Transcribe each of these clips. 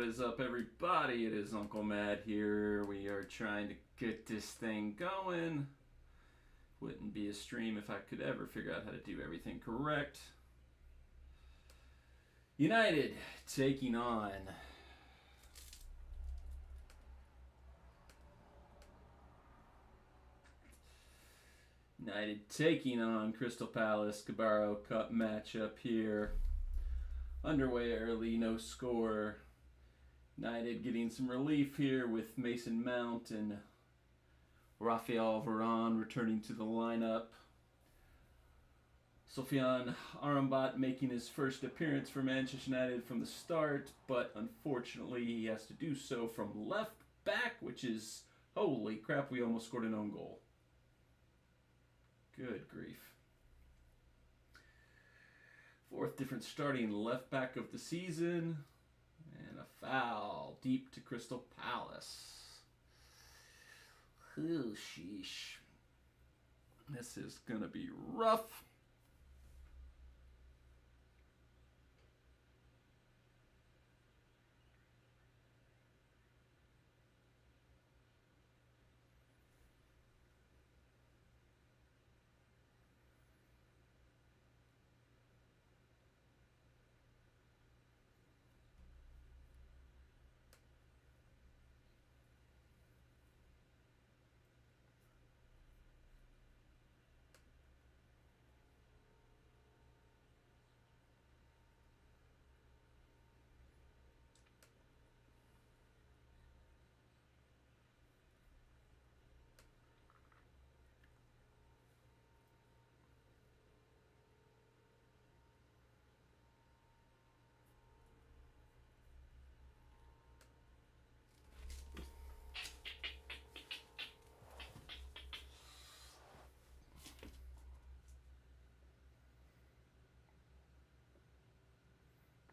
is up, everybody? It is Uncle Matt here. We are trying to get this thing going. Wouldn't be a stream if I could ever figure out how to do everything correct. United taking on Crystal Palace. Carabao Cup matchup here. Underway early, no score. United getting some relief here with Mason Mount and Rafael Varane returning to the lineup. Sofiane Amrabat making his first appearance for Manchester United from the start, but unfortunately he has to do so from left back, which is, holy crap, we almost scored an own goal. Good grief. Fourth different starting left back of the season. And a foul deep to Crystal Palace. Oh, sheesh. This is going to be rough.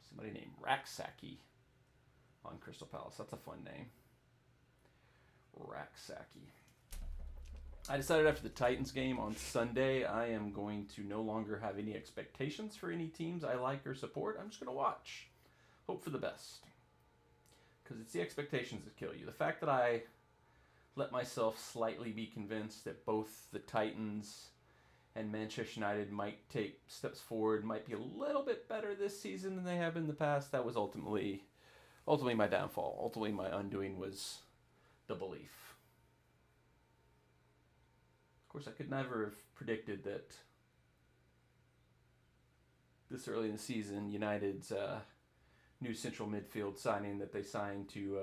Somebody named Raksaki on Crystal Palace. That's a fun name. Raksaki. I decided after the Titans game on Sunday, I am going to no longer have any expectations for any teams I like or support. I'm just going to watch. Hope for the best. Because it's the expectations that kill you. The fact that I let myself slightly be convinced that both the Titans and Manchester United might take steps forward, might be a little bit better this season than they have in the past. That was ultimately my downfall. Ultimately, my undoing was the belief. Of course, I could never have predicted that this early in the season, United's new central midfield signing that they signed to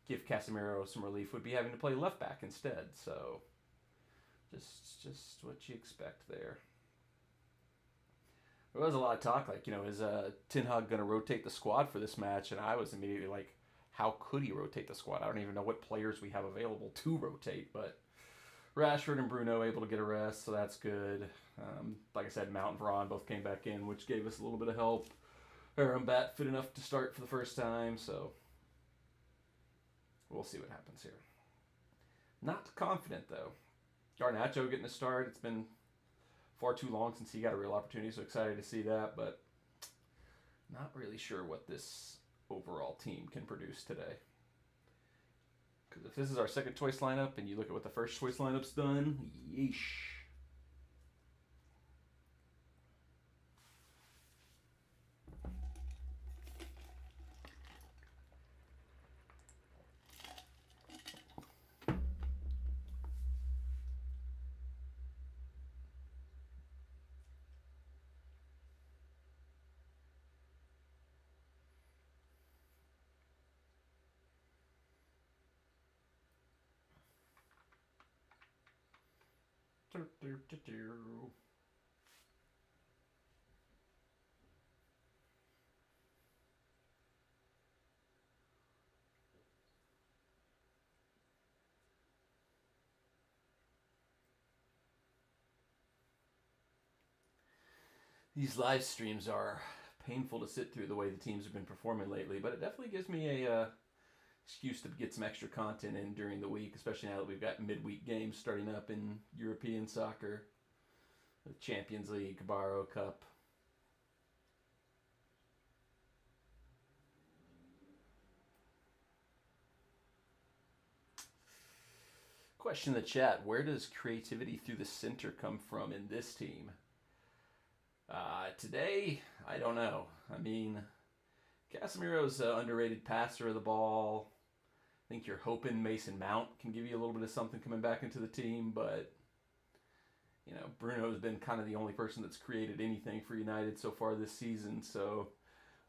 give Casemiro some relief would be having to play left back instead. So just what you expect there. There was a lot of talk, like, is Ten Hag going to rotate the squad for this match? And I was immediately like, how could he rotate the squad? I don't even know what players we have available to rotate, but Rashford and Bruno able to get a rest, so that's good. Like I said, Mount and Varane both came back in, which gave us a little bit of help. Amrabat fit enough to start for the first time, so we'll see what happens here. Not confident, though. Garnacho getting a start. It's been far too long since he got a real opportunity, so excited to see that, but not really sure what this overall team can produce today. Because if this is our second choice lineup and you look at what the first choice lineup's done, yeesh. These live streams are painful to sit through the way the teams have been performing lately, but it definitely gives me a excuse to get some extra content in during the week, especially now that we've got midweek games starting up in European soccer, the Champions League, Carabao Cup. Question in the chat: where does creativity through the center come from in this team? Today, I don't know. I mean, Casemiro's an underrated passer of the ball. I think you're hoping Mason Mount can give you a little bit of something coming back into the team, but Bruno's been kind of the only person that's created anything for United so far this season. So,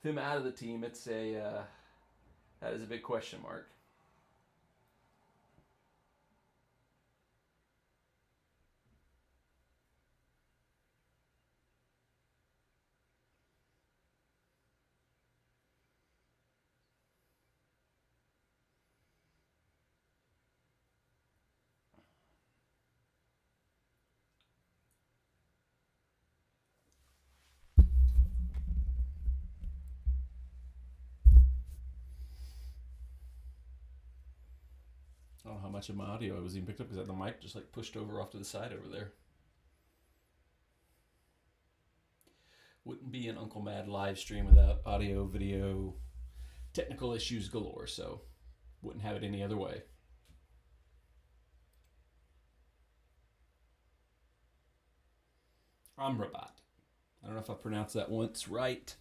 with him out of the team, that is a big question mark. I don't know how much of my audio was even picked up because the mic just pushed over off to the side over there. Wouldn't be an Uncle Mad live stream without audio, video, technical issues galore, so wouldn't have it any other way. Amrabat. I don't know if I pronounced that once right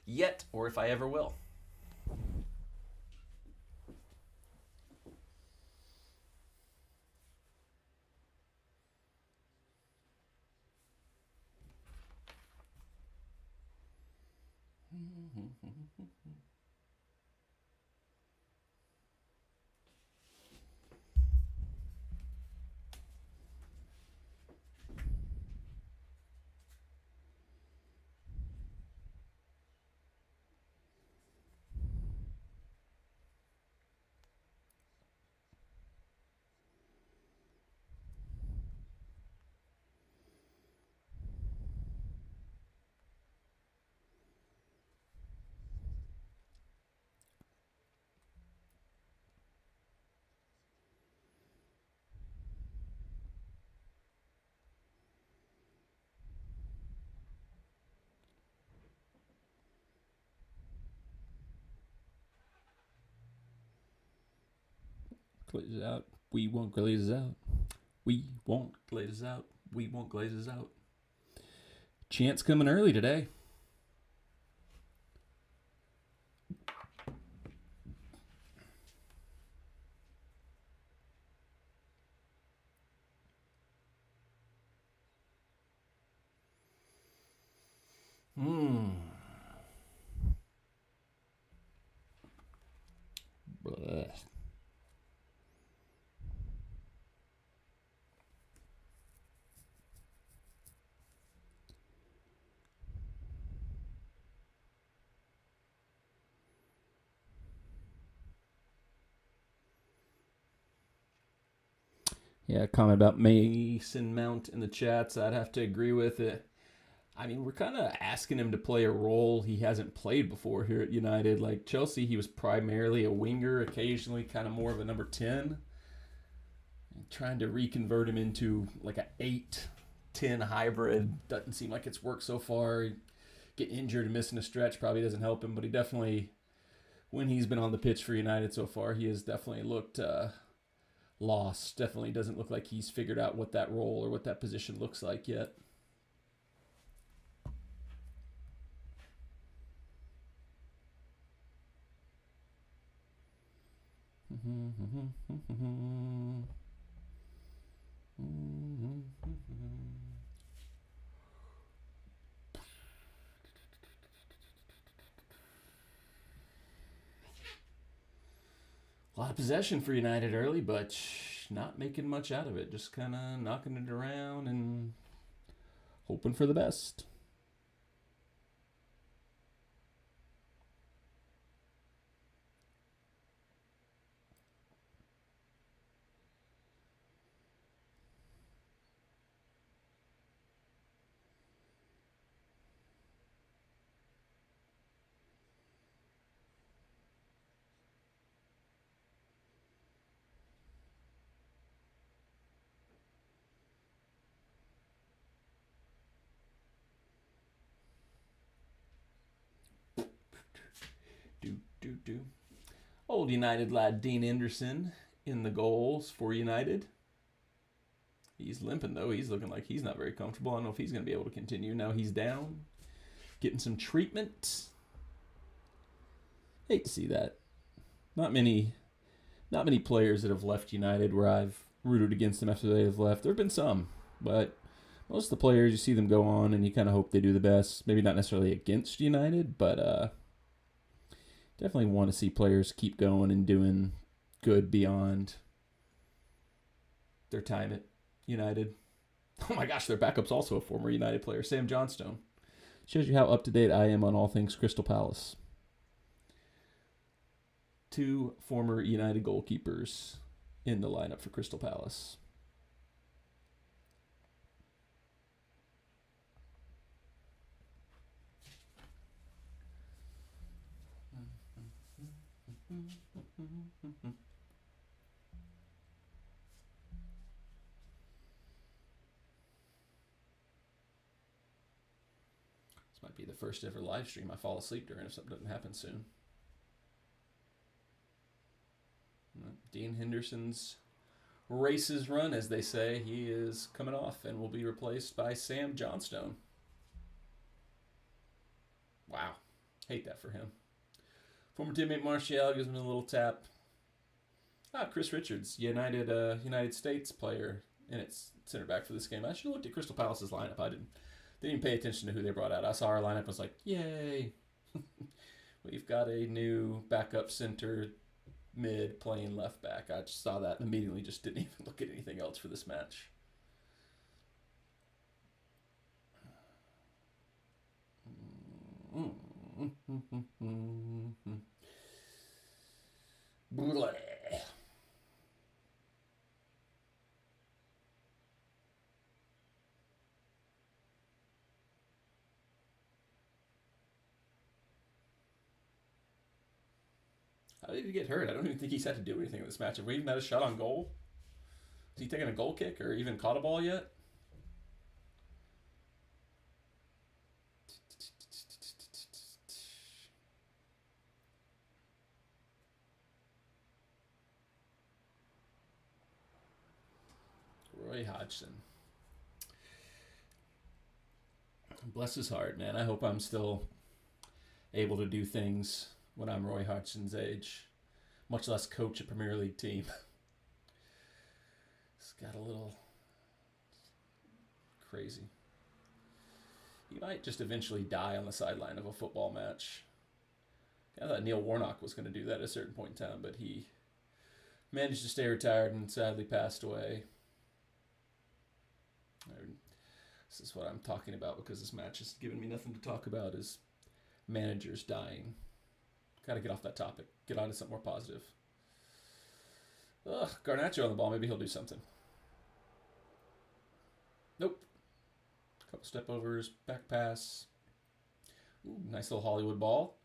yet or if I ever will. Glazes out. We won't glazes out. We won't glazes out. We won't glazes out. Chance coming early today. Blech. Yeah, comment about Mason Mount in the chats. I'd have to agree with it. I mean, we're kind of asking him to play a role he hasn't played before here at United. Like Chelsea, he was primarily a winger, occasionally kind of more of a number 10. And trying to reconvert him into like an 8-10 hybrid doesn't seem like it's worked so far. Getting injured and missing a stretch probably doesn't help him, but he definitely, when he's been on the pitch for United so far, he has definitely looked lost. Definitely doesn't look like he's figured out what that role or what that position looks like yet. A lot of possession for United early, but not making much out of it. Just kind of knocking it around and hoping for the best. Old United lad Dean Anderson in the goals for United. He's limping, though. He's looking like he's not very comfortable. I don't know if he's going to be able to continue. Now he's down, getting some treatment. Hate to see that. Not many players that have left United where I've rooted against them after they have left. There have been some, but most of the players, you see them go on and you kind of hope they do the best. Maybe not necessarily against United, but definitely want to see players keep going and doing good beyond their time at United. Oh my gosh, their backup's also a former United player, Sam Johnstone. Shows you how up-to-date I am on all things Crystal Palace. 2 former United goalkeepers in the lineup for Crystal Palace. This might be the first ever live stream I fall asleep during if something doesn't happen soon. Dean Henderson's races run, as they say. He is coming off and will be replaced by Sam Johnstone. Wow. Hate that for him. Former teammate Martial gives him a little tap. Chris Richards, United States player, and it's center back for this game. I should have looked at Crystal Palace's lineup. I didn't even pay attention to who they brought out. I saw our lineup and was like, yay. We've got a new backup center mid playing left back. I just saw that and immediately just didn't even look at anything else for this match. How did he get hurt? I don't even think he's had to do anything in this match. Have we even had a shot on goal? Has he taken a goal kick or even caught a ball yet? Roy Hodgson. Bless his heart, man. I hope I'm still able to do things when I'm Roy Hodgson's age, much less coach a Premier League team. It's got a little crazy. He might just eventually die on the sideline of a football match. I thought Neil Warnock was going to do that at a certain point in time, but he managed to stay retired and sadly passed away. This is what I'm talking about because this match has given me nothing to talk about is managers dying. Got to get off that topic. Get on to something more positive. Garnacho on the ball. Maybe he'll do something. Nope. Couple step overs. Back pass. Ooh, nice little Hollywood ball.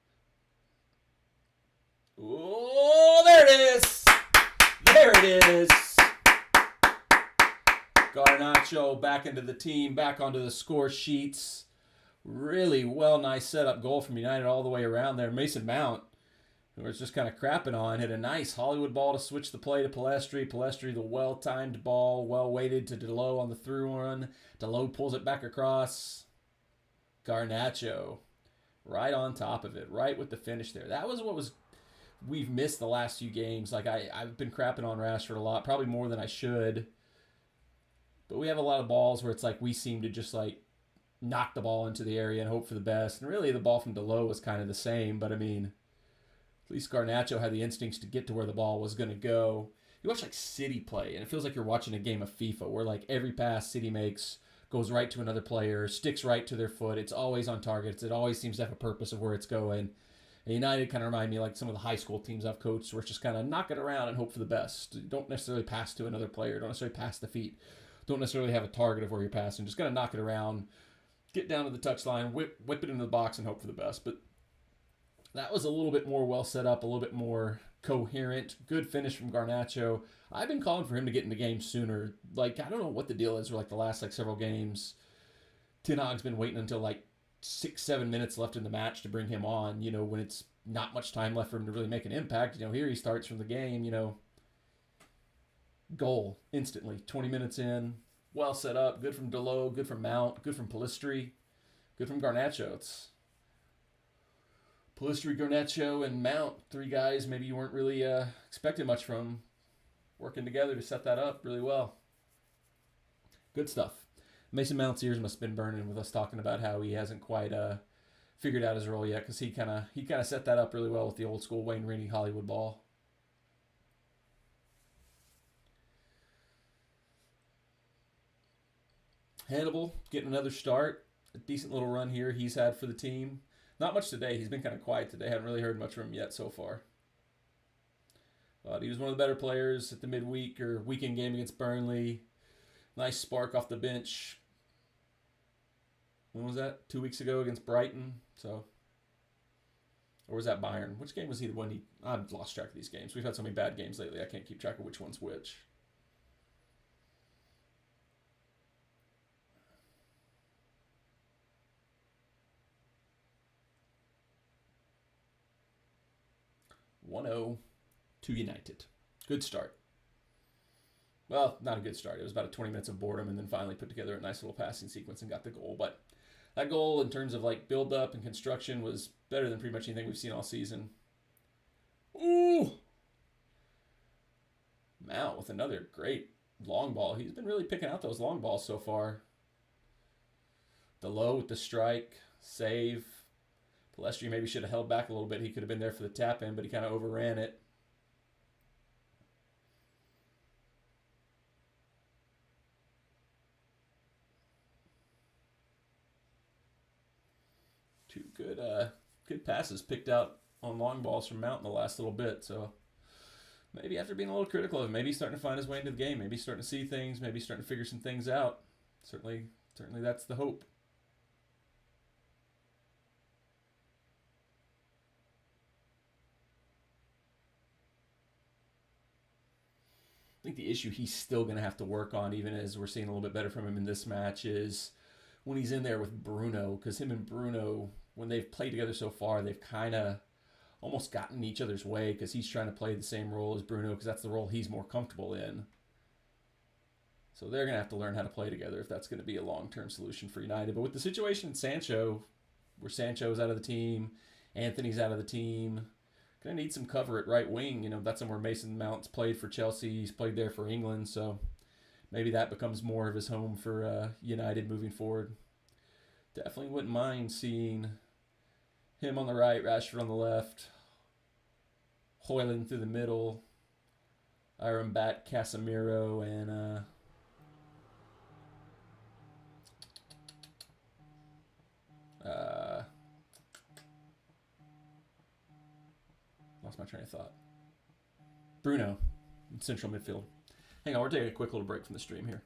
Oh, there it is. There it is. Garnacho back into the team. Back onto the score sheets. Really nice setup goal from United all the way around there. Mason Mount, who was just kind of crapping on, hit a nice Hollywood ball to switch the play to Palestri. Palestri, the well-timed ball, well-weighted to Delot on the through run. Delot pulls it back across. Garnacho, right on top of it, right with the finish there. That was what we've missed the last few games. Like I've been crapping on Rashford a lot, probably more than I should. But we have a lot of balls where it's like we seem to just like knock the ball into the area and hope for the best. And really the ball from Delot was kind of the same, but I mean, at least Garnacho had the instincts to get to where the ball was going to go. You watch like City play, and it feels like you're watching a game of FIFA where like every pass City makes goes right to another player, sticks right to their foot. It's always on target. It always seems to have a purpose of where it's going. And United kind of remind me like some of the high school teams I've coached where it's just kind of knock it around and hope for the best. Don't necessarily pass to another player. Don't necessarily pass the feet. Don't necessarily have a target of where you're passing. Just kind of knock it around, get down to the touchline, whip it into the box, and hope for the best. But that was a little bit more well set up, a little bit more coherent. Good finish from Garnacho. I've been calling for him to get in the game sooner. Like, I don't know what the deal is for like the last like several games. Ten Hag's been waiting until like 6-7 minutes left in the match to bring him on, you know, when it's not much time left for him to really make an impact. You know, here he starts from the game, you know, goal instantly, 20 minutes in. well set up. Good from Delo, good from Mount, good from Palistri, good from Garnacho. It's Palistri, Garnacho, and Mount. Three guys maybe you weren't really expecting much from, working together to set that up really well. Good stuff. Mason Mount's ears must have been burning with us talking about how he hasn't quite figured out his role yet, because he kind of set that up really well with the old school Wayne Rooney Hollywood ball. Hannibal getting another start. A decent little run here he's had for the team. Not much today. He's been kind of quiet today. Haven't really heard much from him yet so far. But he was one of the better players at the midweek or weekend game against Burnley. Nice spark off the bench. When was that? 2 weeks ago against Brighton. So, or was that Bayern? Which game was he the one he? I've lost track of these games. We've had so many bad games lately. I can't keep track of which one's which. One 0 to United. Good start. Well, not a good start. It was about 20 minutes of boredom, and then finally put together a nice little passing sequence and got the goal. But that goal, in terms of like build up and construction, was better than pretty much anything we've seen all season. Ooh! Mount with another great long ball. He's been really picking out those long balls so far. Delo with the strike, save. Palestri maybe should have held back a little bit. He could have been there for the tap in, but he kind of overran it. Two good passes picked out on long balls from Mount in the last little bit. So maybe after being a little critical of him, maybe he's starting to find his way into the game. Maybe he's starting to see things. Maybe he's starting to figure some things out. Certainly that's the hope. I think the issue he's still going to have to work on, even as we're seeing a little bit better from him in this match, is when he's in there with Bruno. Because him and Bruno, when they've played together so far, they've kind of almost gotten in each other's way, because he's trying to play the same role as Bruno, because that's the role he's more comfortable in. So they're going to have to learn how to play together if that's going to be a long-term solution for United. But with the situation in Sancho, where Sancho's out of the team, Anthony's out of the team, going to need some cover at right wing. That's somewhere Mason Mount's played for Chelsea. He's played there for England, so maybe that becomes more of his home for United moving forward. Definitely wouldn't mind seeing him on the right, Rashford on the left, Hoyland through the middle, Iron Bat, Casemiro, and lost my train of thought. Bruno in central midfield. Hang on, we're taking a quick little break from the stream here.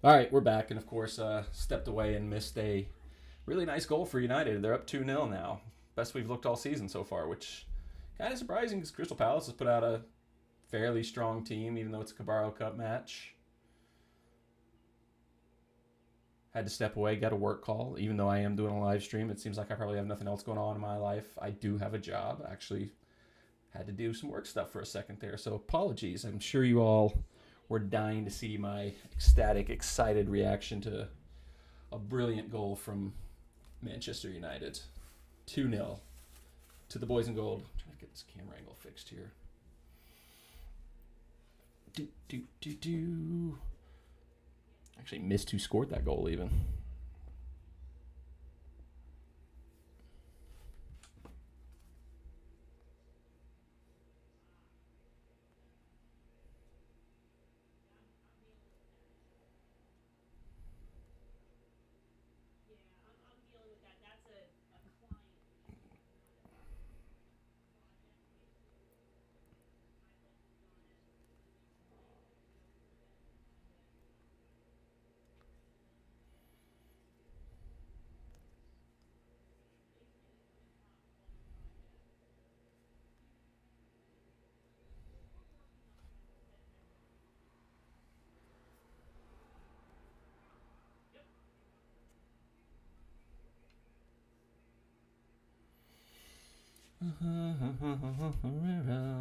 All right, we're back, and of course, stepped away and missed a really nice goal for United. They're up 2-0 now. Best we've looked all season so far, which kind of surprising because Crystal Palace has put out a fairly strong team, even though it's a Carabao Cup match. Had to step away, got a work call. Even though I am doing a live stream, it seems like I probably have nothing else going on in my life. I do have a job. Actually, had to do some work stuff for a second there, so apologies. I'm sure you all were dying to see my ecstatic, excited reaction to a brilliant goal from Manchester United. 2-0 to the boys in gold. I'm trying to get this camera angle fixed here. Actually missed who scored that goal even.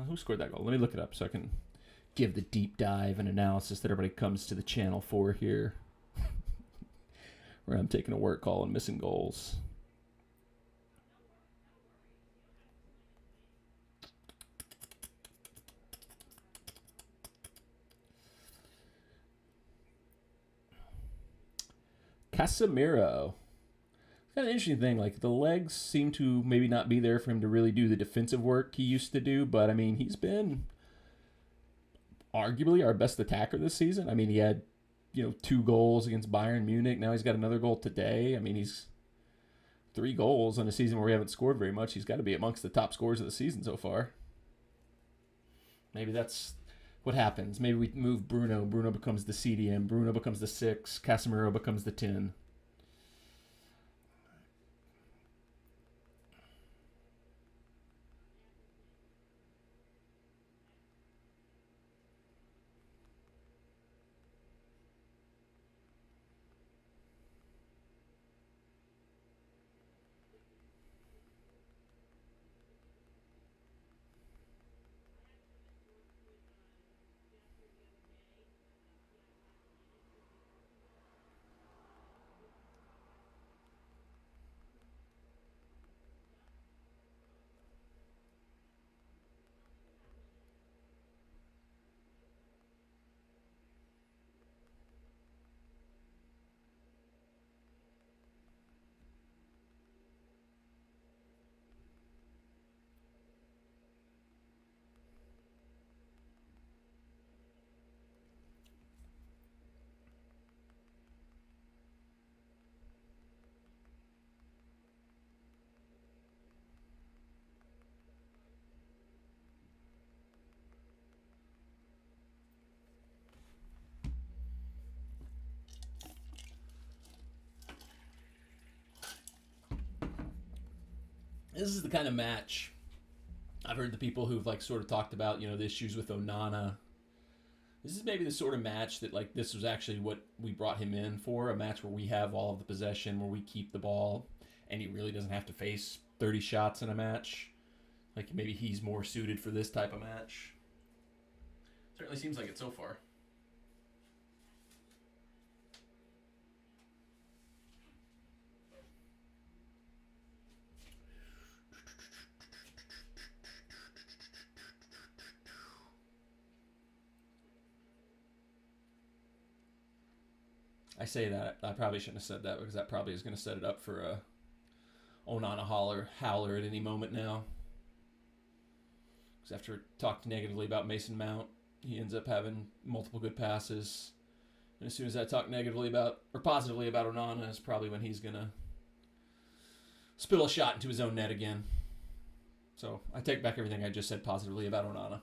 Who scored that goal? Let me look it up so I can give the deep dive and analysis that everybody comes to the channel for here. Where I'm taking a work call and missing goals. Casemiro. Kind of interesting thing, like the legs seem to maybe not be there for him to really do the defensive work he used to do, but I mean, he's been arguably our best attacker this season. I mean, he had, 2 goals against Bayern Munich. Now he's got another goal today. I mean, he's 3 goals in a season where we haven't scored very much. He's got to be amongst the top scorers of the season so far. Maybe that's what happens. Maybe we move Bruno. Bruno becomes the CDM. Bruno becomes the 6. Casemiro becomes the 10. This is the kind of match I've heard the people who've sort of talked about, the issues with Onana. This is maybe the sort of match that this was actually what we brought him in for, a match where we have all of the possession, where we keep the ball, and he really doesn't have to face 30 shots in a match. Maybe he's more suited for this type of match. Certainly seems like it so far. I say that. I probably shouldn't have said that because that probably is going to set it up for a Onana howler at any moment now. Because after talked negatively about Mason Mount, he ends up having multiple good passes. And as soon as I talk negatively about, or positively about Onana, is probably when he's going to spill a shot into his own net again. So I take back everything I just said positively about Onana.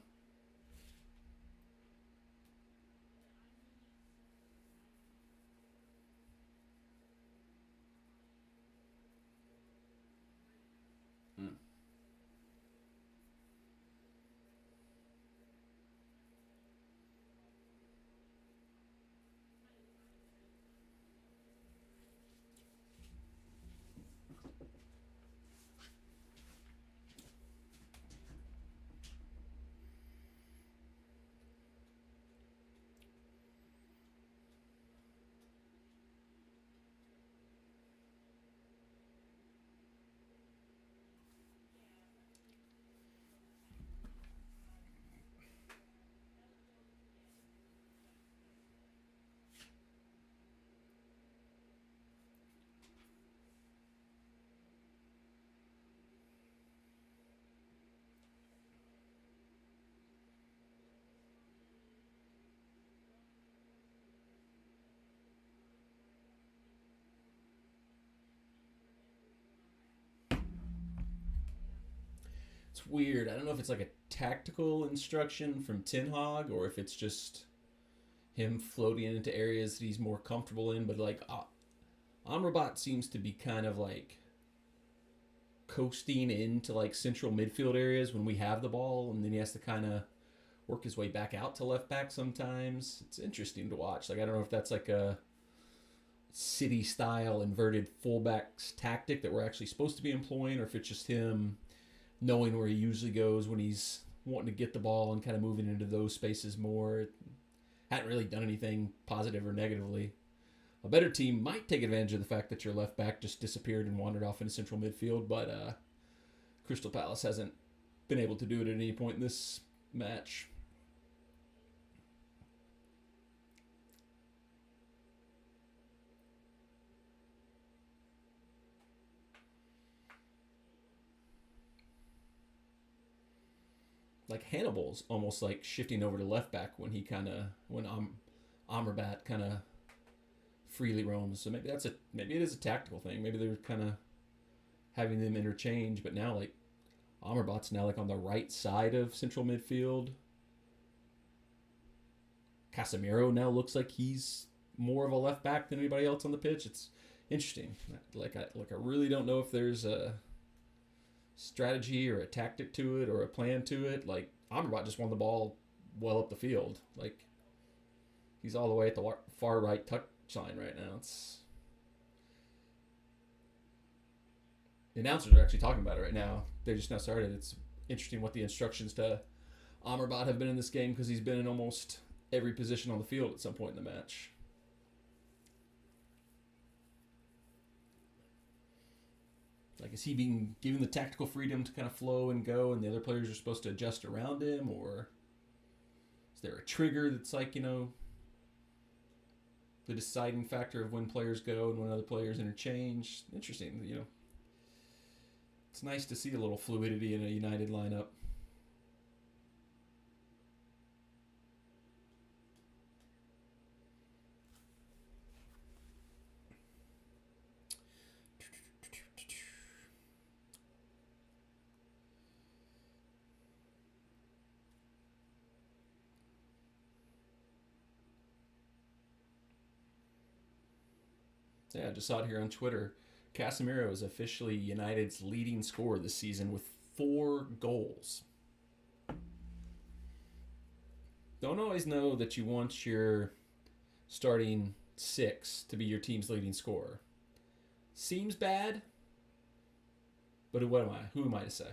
It's weird. I don't know if it's like a tactical instruction from Tin Hog or if it's just him floating into areas that he's more comfortable in. But like Amrabat seems to be kind of like coasting into like central midfield areas when we have the ball, and then he has to kind of work his way back out to left back sometimes. It's interesting to watch. Like I don't know if that's like a city style inverted fullbacks tactic that we're actually supposed to be employing, or if it's just him knowing where he usually goes when he's wanting to get the ball and kind of moving into those spaces more. Hadn't really done anything positive or negatively. A better team might take advantage of the fact that your left back just disappeared and wandered off into central midfield, but Crystal Palace hasn't been able to do it at any point in this match. Like Hannibal's almost like shifting over to left back when Amrabat kind of freely roams. So maybe it is a tactical thing. Maybe they're kind of having them interchange, but now like Amrabat's now like on the right side of central midfield. Casemiro now looks like he's more of a left back than anybody else on the pitch. It's interesting. I really don't know if there's a strategy or a tactic to it or a plan to it. Like Amrabat just won the ball well up the field. Like he's all the way at the far right touch line right now. The announcers are actually talking about it right now. They just now started. It's interesting what the instructions to Amrabat have been in this game because he's been in almost every position on the field at some point in the match. Like, is he being given the tactical freedom to kind of flow and go, and the other players are supposed to adjust around him, or is there a trigger that's like, the deciding factor of when players go and when other players interchange? Interesting, It's nice to see a little fluidity in a United lineup. Yeah, I just saw it here on Twitter. Casemiro is officially United's leading scorer this season with 4 goals. Don't always know that you want your starting 6 to be your team's leading scorer. Seems bad, but what am I? Who am I to say?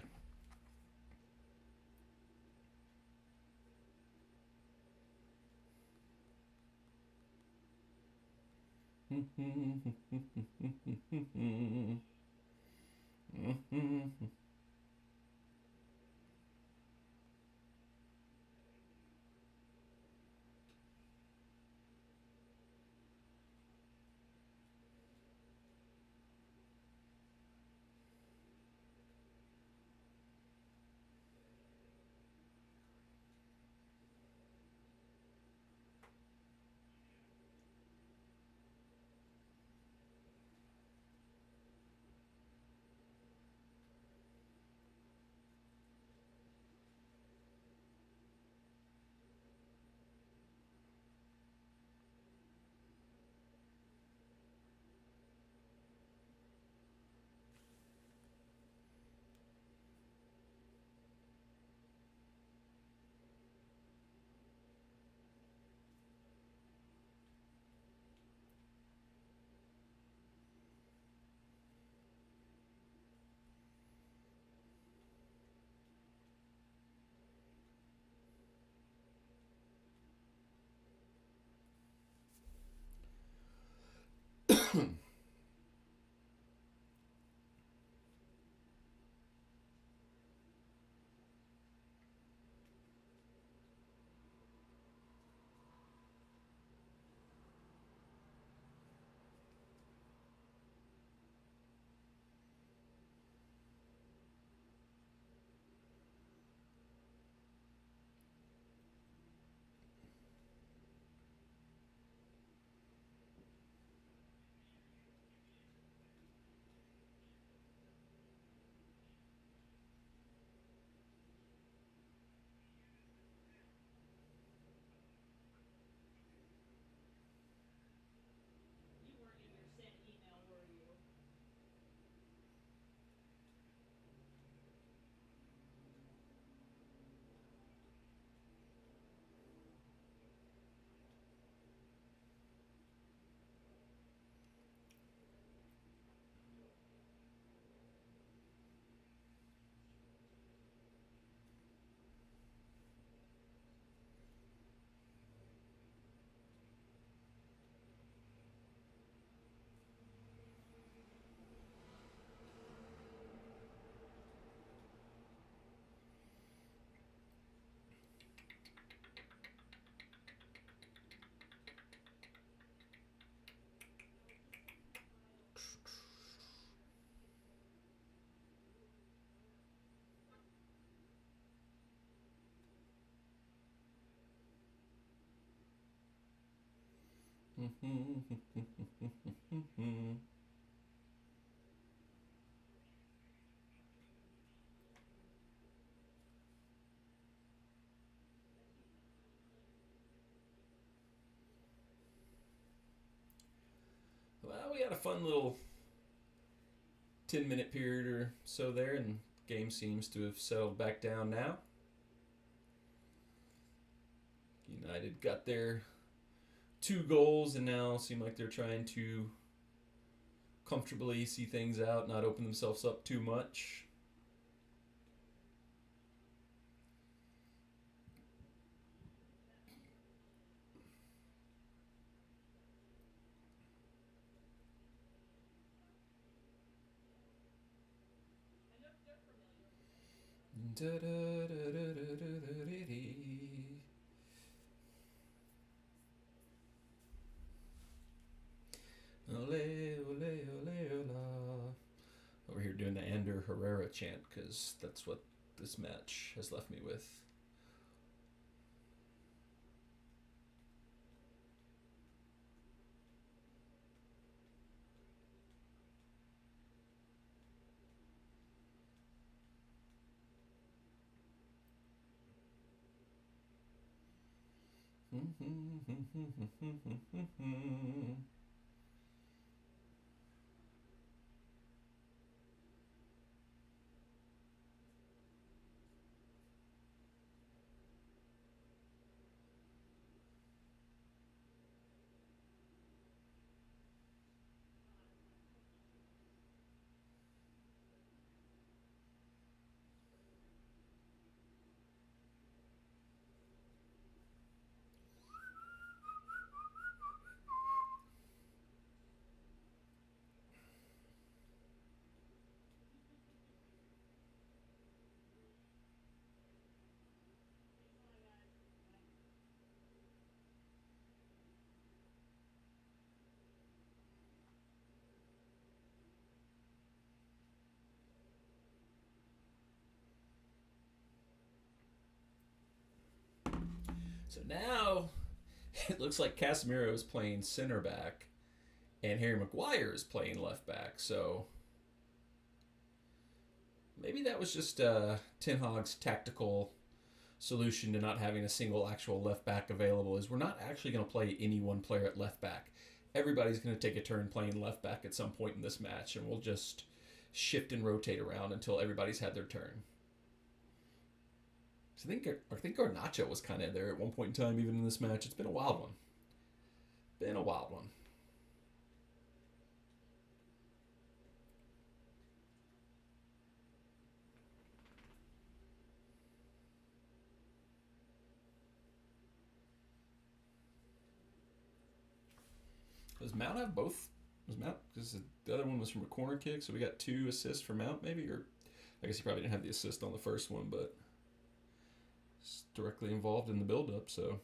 Well, we had a fun little 10-minute period or so there, and game seems to have settled back down now. United got their 2 goals and now seem like they're trying to comfortably see things out, not open themselves up too much. Ole, ole, ole, ola. Over here doing the Ander Herrera chant because that's what this match has left me with. So now it looks like Casemiro is playing center back and Harry Maguire is playing left back. So maybe that was just Ten Hag's tactical solution to not having a single actual left back available, is we're not actually going to play any one player at left back. Everybody's going to take a turn playing left back at some point in this match, and we'll just shift and rotate around until everybody's had their turn. So I think Garnacho was kind of there at one point in time, even in this match. It's been a wild one. Been a wild one. Does Mount have both? Was Mount, because the other one was from a corner kick, so we got 2 assists for Mount, maybe? Or I guess he probably didn't have the assist on the first one, but it's directly involved in the build-up, so.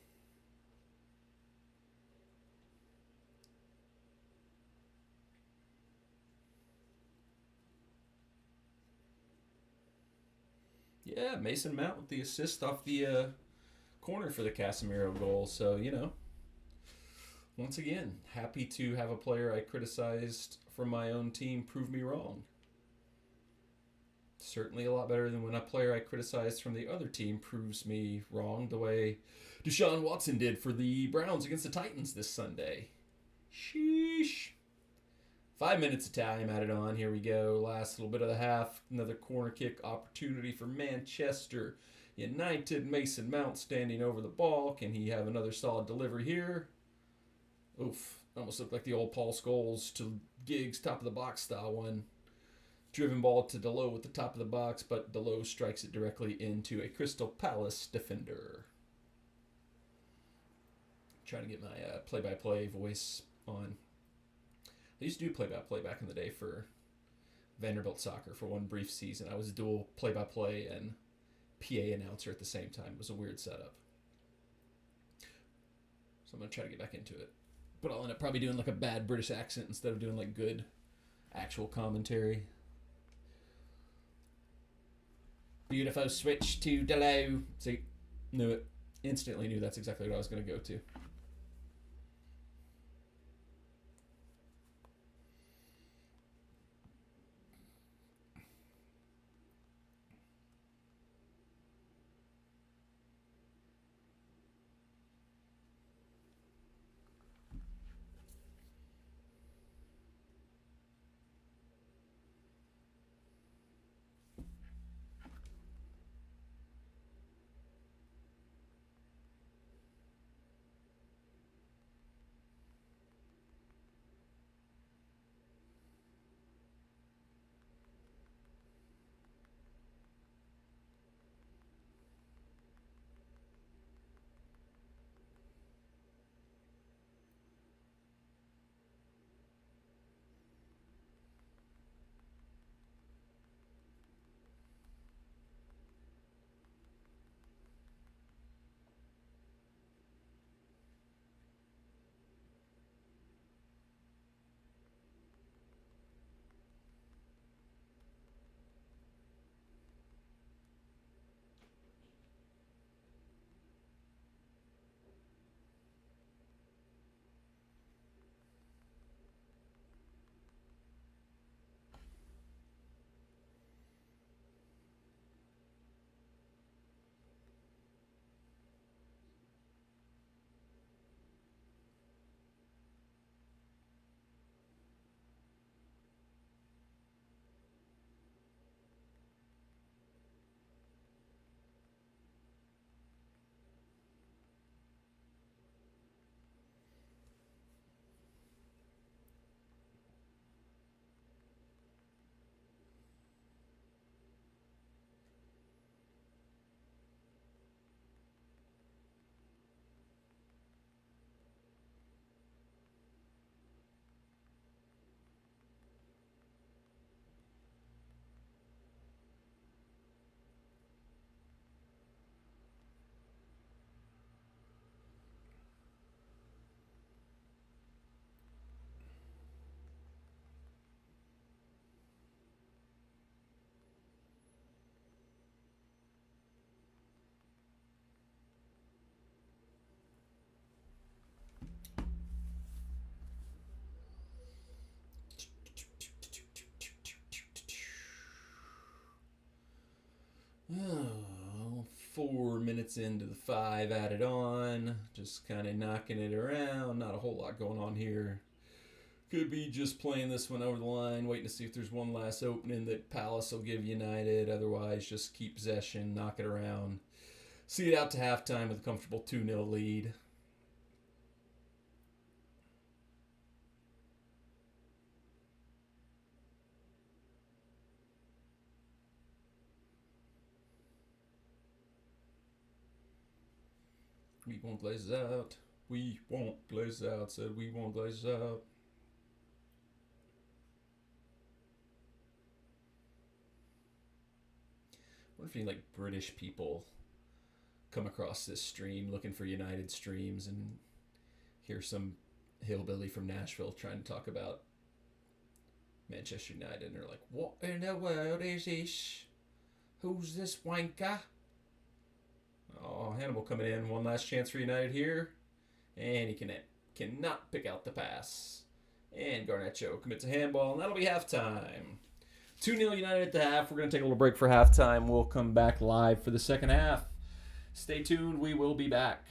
Yeah, Mason Mount with the assist off the corner for the Casemiro goal, so, you know. Once again, happy to have a player I criticized from my own team prove me wrong. Certainly a lot better than when a player I criticized from the other team proves me wrong, the way Deshaun Watson did for the Browns against the Titans this Sunday. Sheesh. 5 minutes of time added on. Here we go. Last little bit of the half. Another corner kick opportunity for Manchester United. Mason Mount standing over the ball. Can he have another solid delivery here? Oof. Almost looked like the old Paul Scholes to Giggs top of the box style one. Driven ball to Delo at the top of the box, but Delo strikes it directly into a Crystal Palace defender. Trying to get my play-by-play voice on. I used to do play-by-play back in the day for Vanderbilt soccer for one brief season. I was a dual play-by-play and PA announcer at the same time. It was a weird setup. So I'm going to try to get back into it. But I'll end up probably doing like a bad British accent instead of doing like good actual commentary. Beautiful switch to Delo. See, knew it. Instantly knew that's exactly what I was going to go to. 4 minutes into the 5 added on. Just kind of knocking it around. Not a whole lot going on here. Could be just playing this one over the line, waiting to see if there's one last opening that Palace will give United. Otherwise, just keep possession, knock it around. See it out to halftime with a comfortable 2-0 lead. We won't glaze out. We won't glaze out. Said we won't glaze out. I wonder if any like British people come across this stream looking for United streams and hear some hillbilly from Nashville trying to talk about Manchester United, and they're like, "What in the world is this? Who's this wanker?" Oh, Hannibal coming in. One last chance for United here. And he cannot pick out the pass. And Garnacho commits a handball, and that'll be halftime. 2-0 United at the half. We're going to take a little break for halftime. We'll come back live for the second half. Stay tuned. We will be back.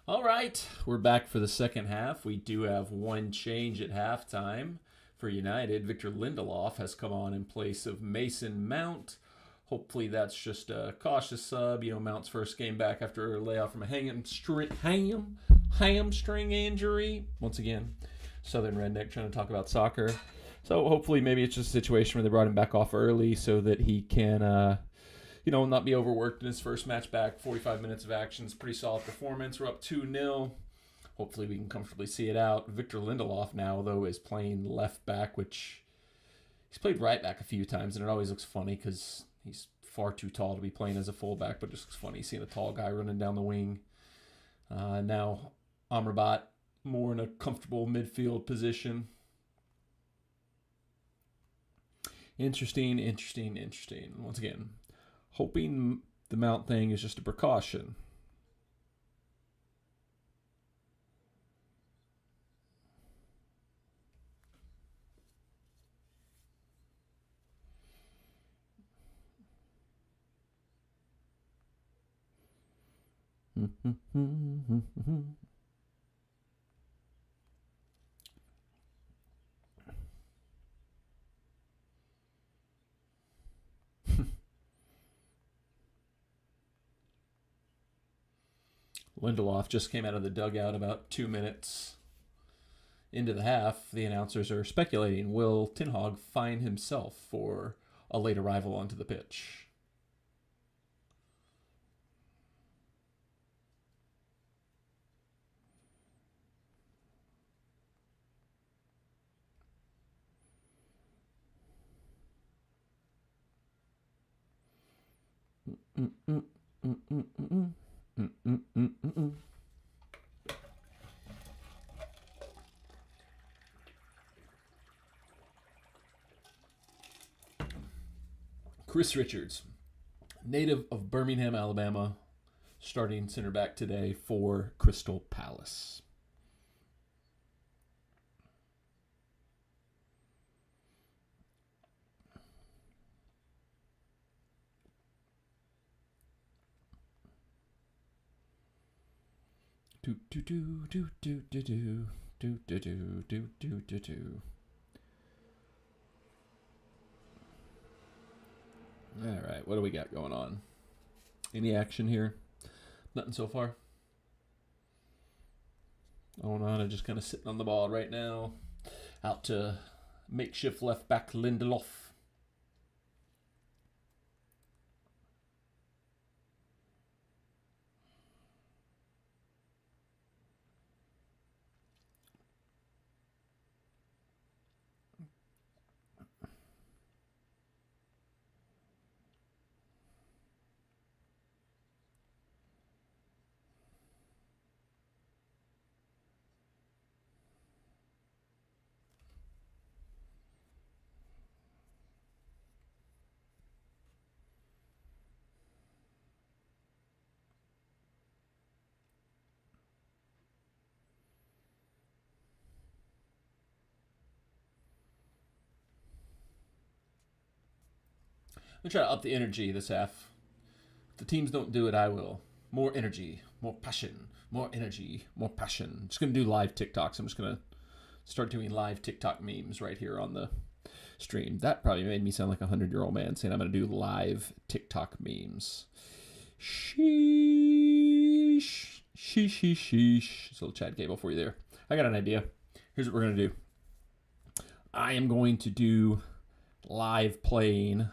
All right, we're back for the second half. We do have one change at halftime for United. Victor Lindelof has come on in place of Mason Mount. Hopefully that's just a cautious sub. Mount's first game back after a layoff from a hamstring injury. Once again, Southern Redneck trying to talk about soccer. So hopefully maybe it's just a situation where they brought him back off early so that he can not be overworked in his first match back. 45 minutes of action is pretty solid performance. We're up 2-0. Hopefully we can comfortably see it out. Victor Lindelof now, though, is playing left back, which he's played right back a few times, and it always looks funny because he's far too tall to be playing as a fullback, but it just looks funny seeing a tall guy running down the wing. Now Amrabat more in a comfortable midfield position. Interesting. Once again, hoping the Mount thing is just a precaution. Lindelof just came out of the dugout about 2 minutes into the half. The announcers are speculating, will Ten Hag fine himself for a late arrival onto the pitch? Chris Richards, native of Birmingham, Alabama, starting center back today for Crystal Palace. All right, what do we got going on? Any action here? Nothing so far. Onana just kind of sitting on the ball right now. Out to makeshift left back Lindelof. I'm trying to up the energy this half. If the teams don't do it, I will. More energy, more passion, more energy, more passion. I'm just going to do live TikToks. I'm just going to start doing live TikTok memes right here on the stream. That probably made me sound like a 100-year-old man saying I'm going to do live TikTok memes. Sheesh. Sheesh. It's a little Chad Gable for you there. I got an idea. Here's what we're going to do. I am going to do live playing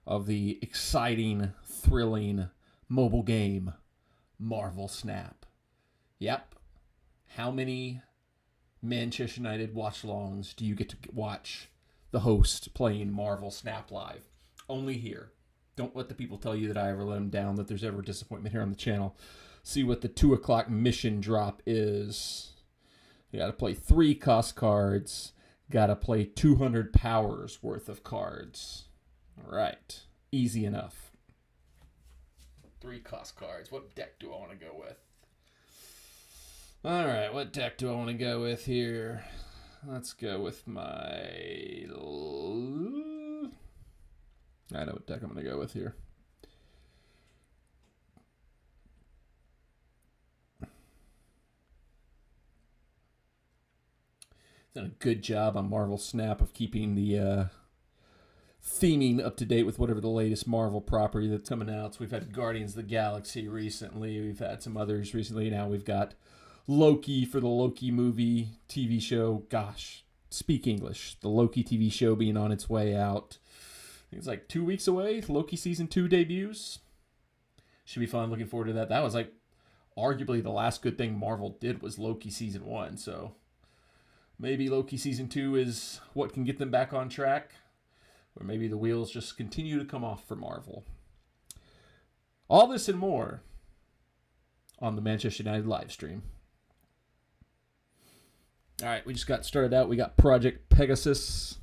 of the exciting, thrilling mobile game, Marvel Snap. Yep. How many Manchester United watch-alongs do you get to watch the host playing Marvel Snap live? Only here. Don't let the people tell you that I ever let them down, that there's ever disappointment here on the channel. See what the 2 o'clock mission drop is. You got to play 3 cost cards. Got to play 200 powers worth of cards. All right. Easy enough. 3 cost cards. What deck do I want to go with? All right. What deck do I want to go with here? Let's go with my... I know what deck I'm going to go with here. Done a good job on Marvel Snap of keeping the theming up to date with whatever the latest Marvel property that's coming out. So we've had Guardians of the Galaxy recently. We've had some others recently. Now we've got Loki for the Loki movie, TV show. Gosh, speak English. The Loki TV show being on its way out. I think it's like 2 weeks away. Loki season 2 debuts. Should be fun. Looking forward to that. That was like arguably the last good thing Marvel did was Loki season 1. So maybe Loki season 2 is what can get them back on track. Or maybe the wheels just continue to come off for Marvel. All this and more on the Manchester United live stream. All right, we just got started out. We got Project Pegasus.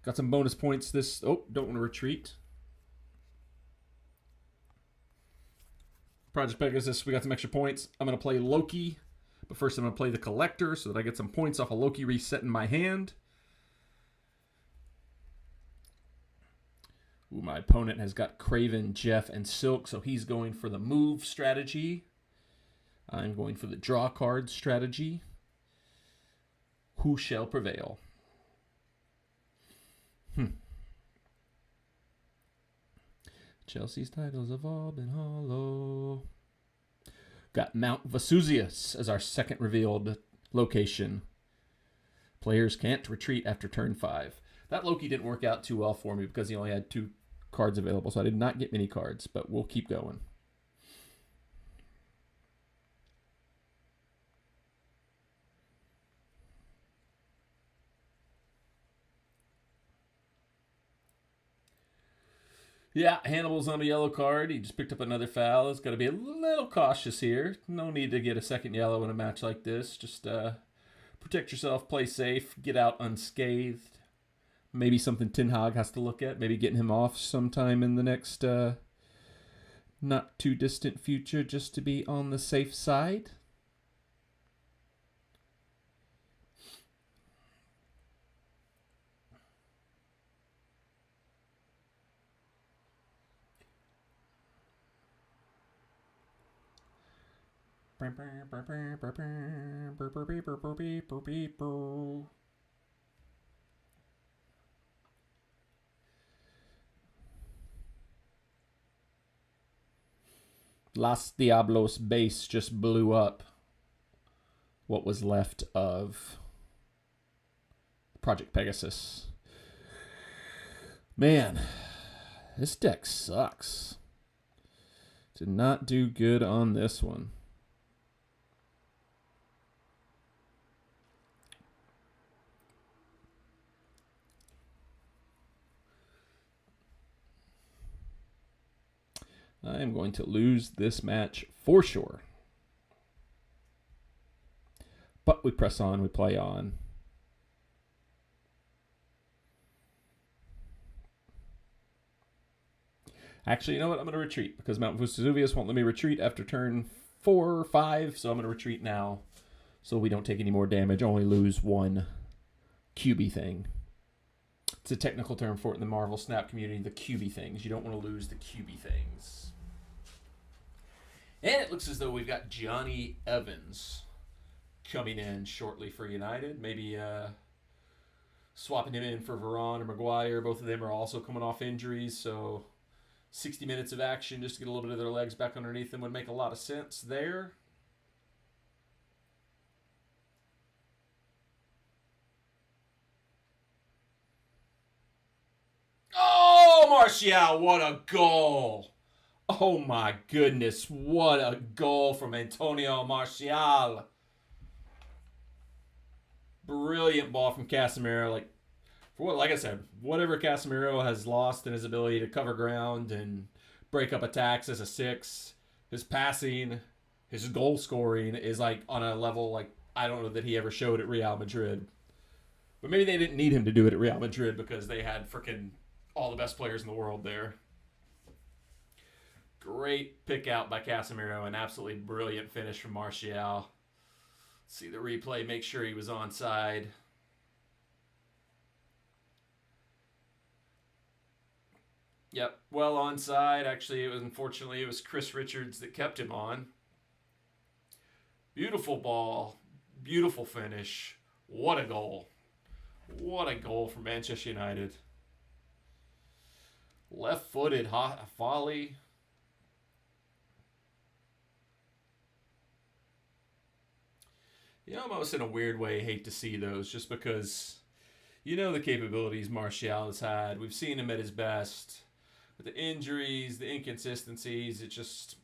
Got some bonus points this... Oh, don't want to retreat. Project Pegasus, we got some extra points. I'm going to play Loki. But first I'm going to play the Collector so that I get some points off of Loki reset in my hand. Ooh, my opponent has got Craven, Jeff, and Silk, so he's going for the move strategy. I'm going for the draw card strategy. Who shall prevail? Chelsea's titles have all been hollow. Got Mount Vesuvius as our second revealed location. Players can't retreat after turn 5. That Loki didn't work out too well for me because he only had 2 cards available, so I did not get many cards, but we'll keep going. Yeah, Hannibal's on a yellow card. He just picked up another foul. He's got to be a little cautious here. No need to get a second yellow in a match like this. Just protect yourself, play safe, get out unscathed. Maybe something Ten Hag has to look at. Maybe getting him off sometime in the next not too distant future just to be on the safe side. Las Diablos base just blew up what was left of Project Pegasus. Man, this deck sucks. Did not do good on this one. I am going to lose this match for sure. But we press on, we play on. Actually, you know what? I'm going to retreat because Mount Vesuvius won't let me retreat after turn 4 or 5. So I'm going to retreat now so we don't take any more damage. Only lose 1 QB thing. It's a technical term for it in the Marvel Snap community, the QB things. You don't want to lose the QB things. And it looks as though we've got Johnny Evans coming in shortly for United. Maybe swapping him in for Varane or Maguire. Both of them are also coming off injuries, so 60 minutes of action just to get a little bit of their legs back underneath them would make a lot of sense there. Oh, Martial, what a goal! Oh my goodness, what a goal from Antonio Martial. Brilliant ball from Casemiro. Like I said, whatever Casemiro has lost in his ability to cover ground and break up attacks as a 6, his passing, his goal scoring is like on a level like I don't know that he ever showed at Real Madrid. But maybe they didn't need him to do it at Real Madrid because they had freaking all the best players in the world there. Great pick out by Casemiro, an absolutely brilliant finish from Martial. See the replay, make sure he was onside. Yep, well onside. Actually, unfortunately, it was Chris Richards that kept him on. Beautiful ball, beautiful finish. What a goal. What a goal from Manchester United. Left-footed volley. You almost in a weird way hate to see those just because you know the capabilities Martial has had. We've seen him at his best. With the injuries, the inconsistencies, it's just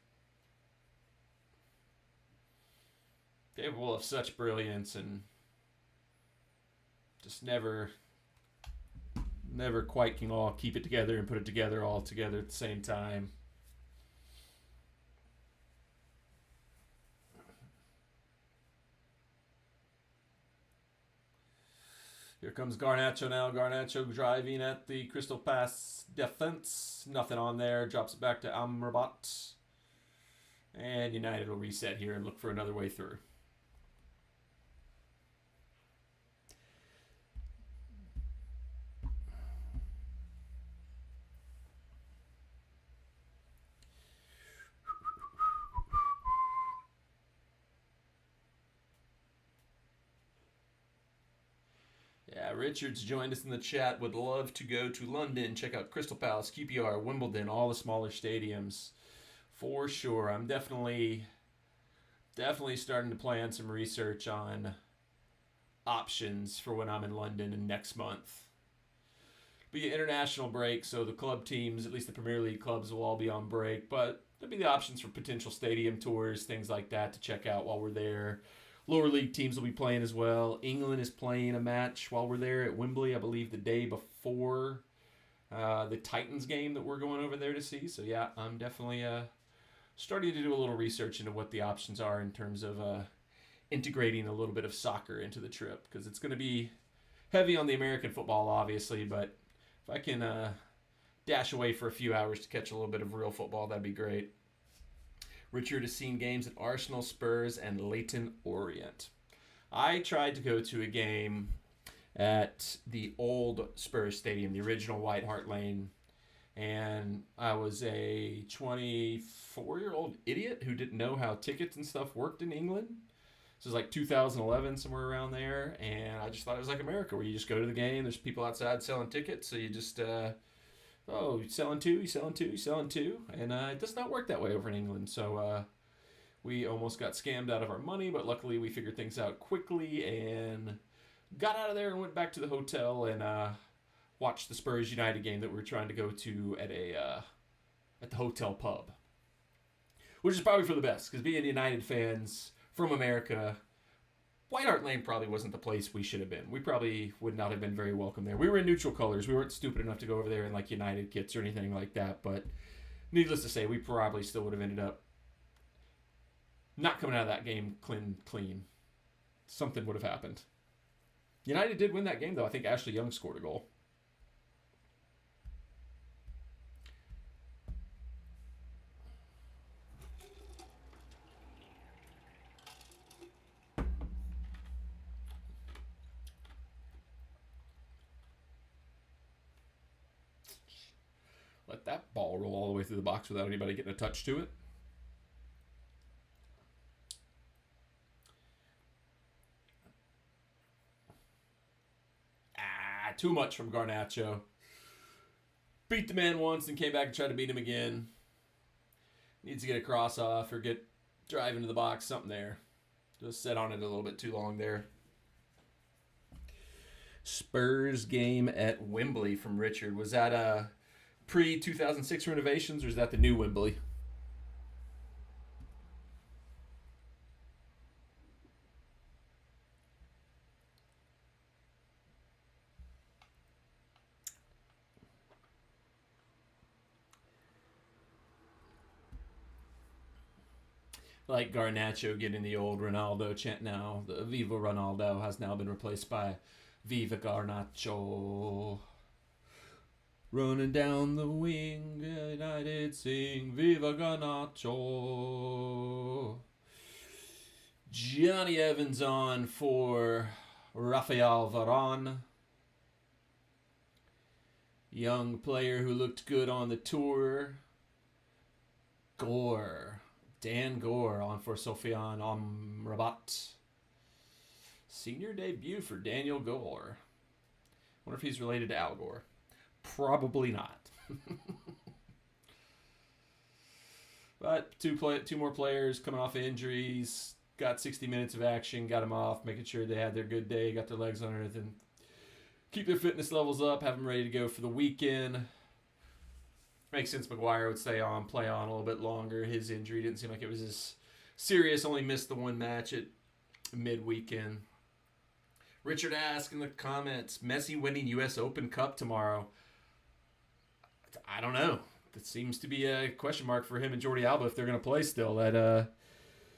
capable of such brilliance and just never quite can all keep it together and put it together all together at the same time. Here comes Garnacho now. Garnacho driving at the Crystal Palace defense. Nothing on there. Drops it back to Amrabat. And United will reset here and look for another way through. Yeah, Richard's joined us in the chat. Would love to go to London, check out Crystal Palace, QPR, Wimbledon, all the smaller stadiums. For sure. I'm definitely starting to plan some research on options for when I'm in London and next month. It'll be an international break, so the club teams, at least the Premier League clubs, will all be on break. But there'll be the options for potential stadium tours, things like that to check out while we're there. Lower league teams will be playing as well. England is playing a match while we're there at Wembley, I believe the day before the Titans game that we're going over there to see. So yeah, I'm definitely starting to do a little research into what the options are in terms of integrating a little bit of soccer into the trip, because it's going to be heavy on the American football, obviously, but if I can dash away for a few hours to catch a little bit of real football, that'd be great. Richard has seen games at Arsenal, Spurs, and Leyton Orient. I tried to go to a game at the old Spurs Stadium, the original White Hart Lane, and I was a 24-year-old idiot who didn't know how tickets and stuff worked in England. This was like 2011, somewhere around there, and I just thought it was like America, where you just go to the game, there's people outside selling tickets, so you just... oh, you selling two, and it does not work that way over in England. So we almost got scammed out of our money, but luckily we figured things out quickly and got out of there and went back to the hotel and watched the Spurs United game that we were trying to go to at the hotel pub, which is probably for the best, because being United fans from America, White Hart Lane probably wasn't the place we should have been. We probably would not have been very welcome there. We were in neutral colors. We weren't stupid enough to go over there in like United kits or anything like that. But needless to say, we probably still would have ended up not coming out of that game clean. Something would have happened. United did win that game, though. I think Ashley Young scored a goal. Let that ball roll all the way through the box without anybody getting a touch to it. Too much from Garnacho. Beat the man once and came back and tried to beat him again. Needs to get a cross off or get drive into the box, something there. Just sat on it a little bit too long there. Spurs game at Wembley from Richard. Was that a pre-2006 renovations, or is that the new Wembley? Like Garnacho getting the old Ronaldo chant now. The Viva Ronaldo has now been replaced by Viva Garnacho. Running down the wing, United sing Viva Garnacho. Johnny Evans on for Rafael Varane. Young player who looked good on the tour. Dan Gore on for Sofiane Amrabat. Senior debut for Daniel Gore. Wonder if he's related to Al Gore. Probably not. But two more players coming off injuries, got 60 minutes of action, got them off, making sure they had their good day, got their legs underneath, and keep their fitness levels up, have them ready to go for the weekend. Makes sense McGuire would stay on, play on a little bit longer. His injury didn't seem like it was as serious, only missed the one match at mid-weekend. Richard asked in the comments, Messi winning U.S. Open Cup tomorrow. I don't know. That seems to be a question mark for him and Jordi Alba if they're going to play still. That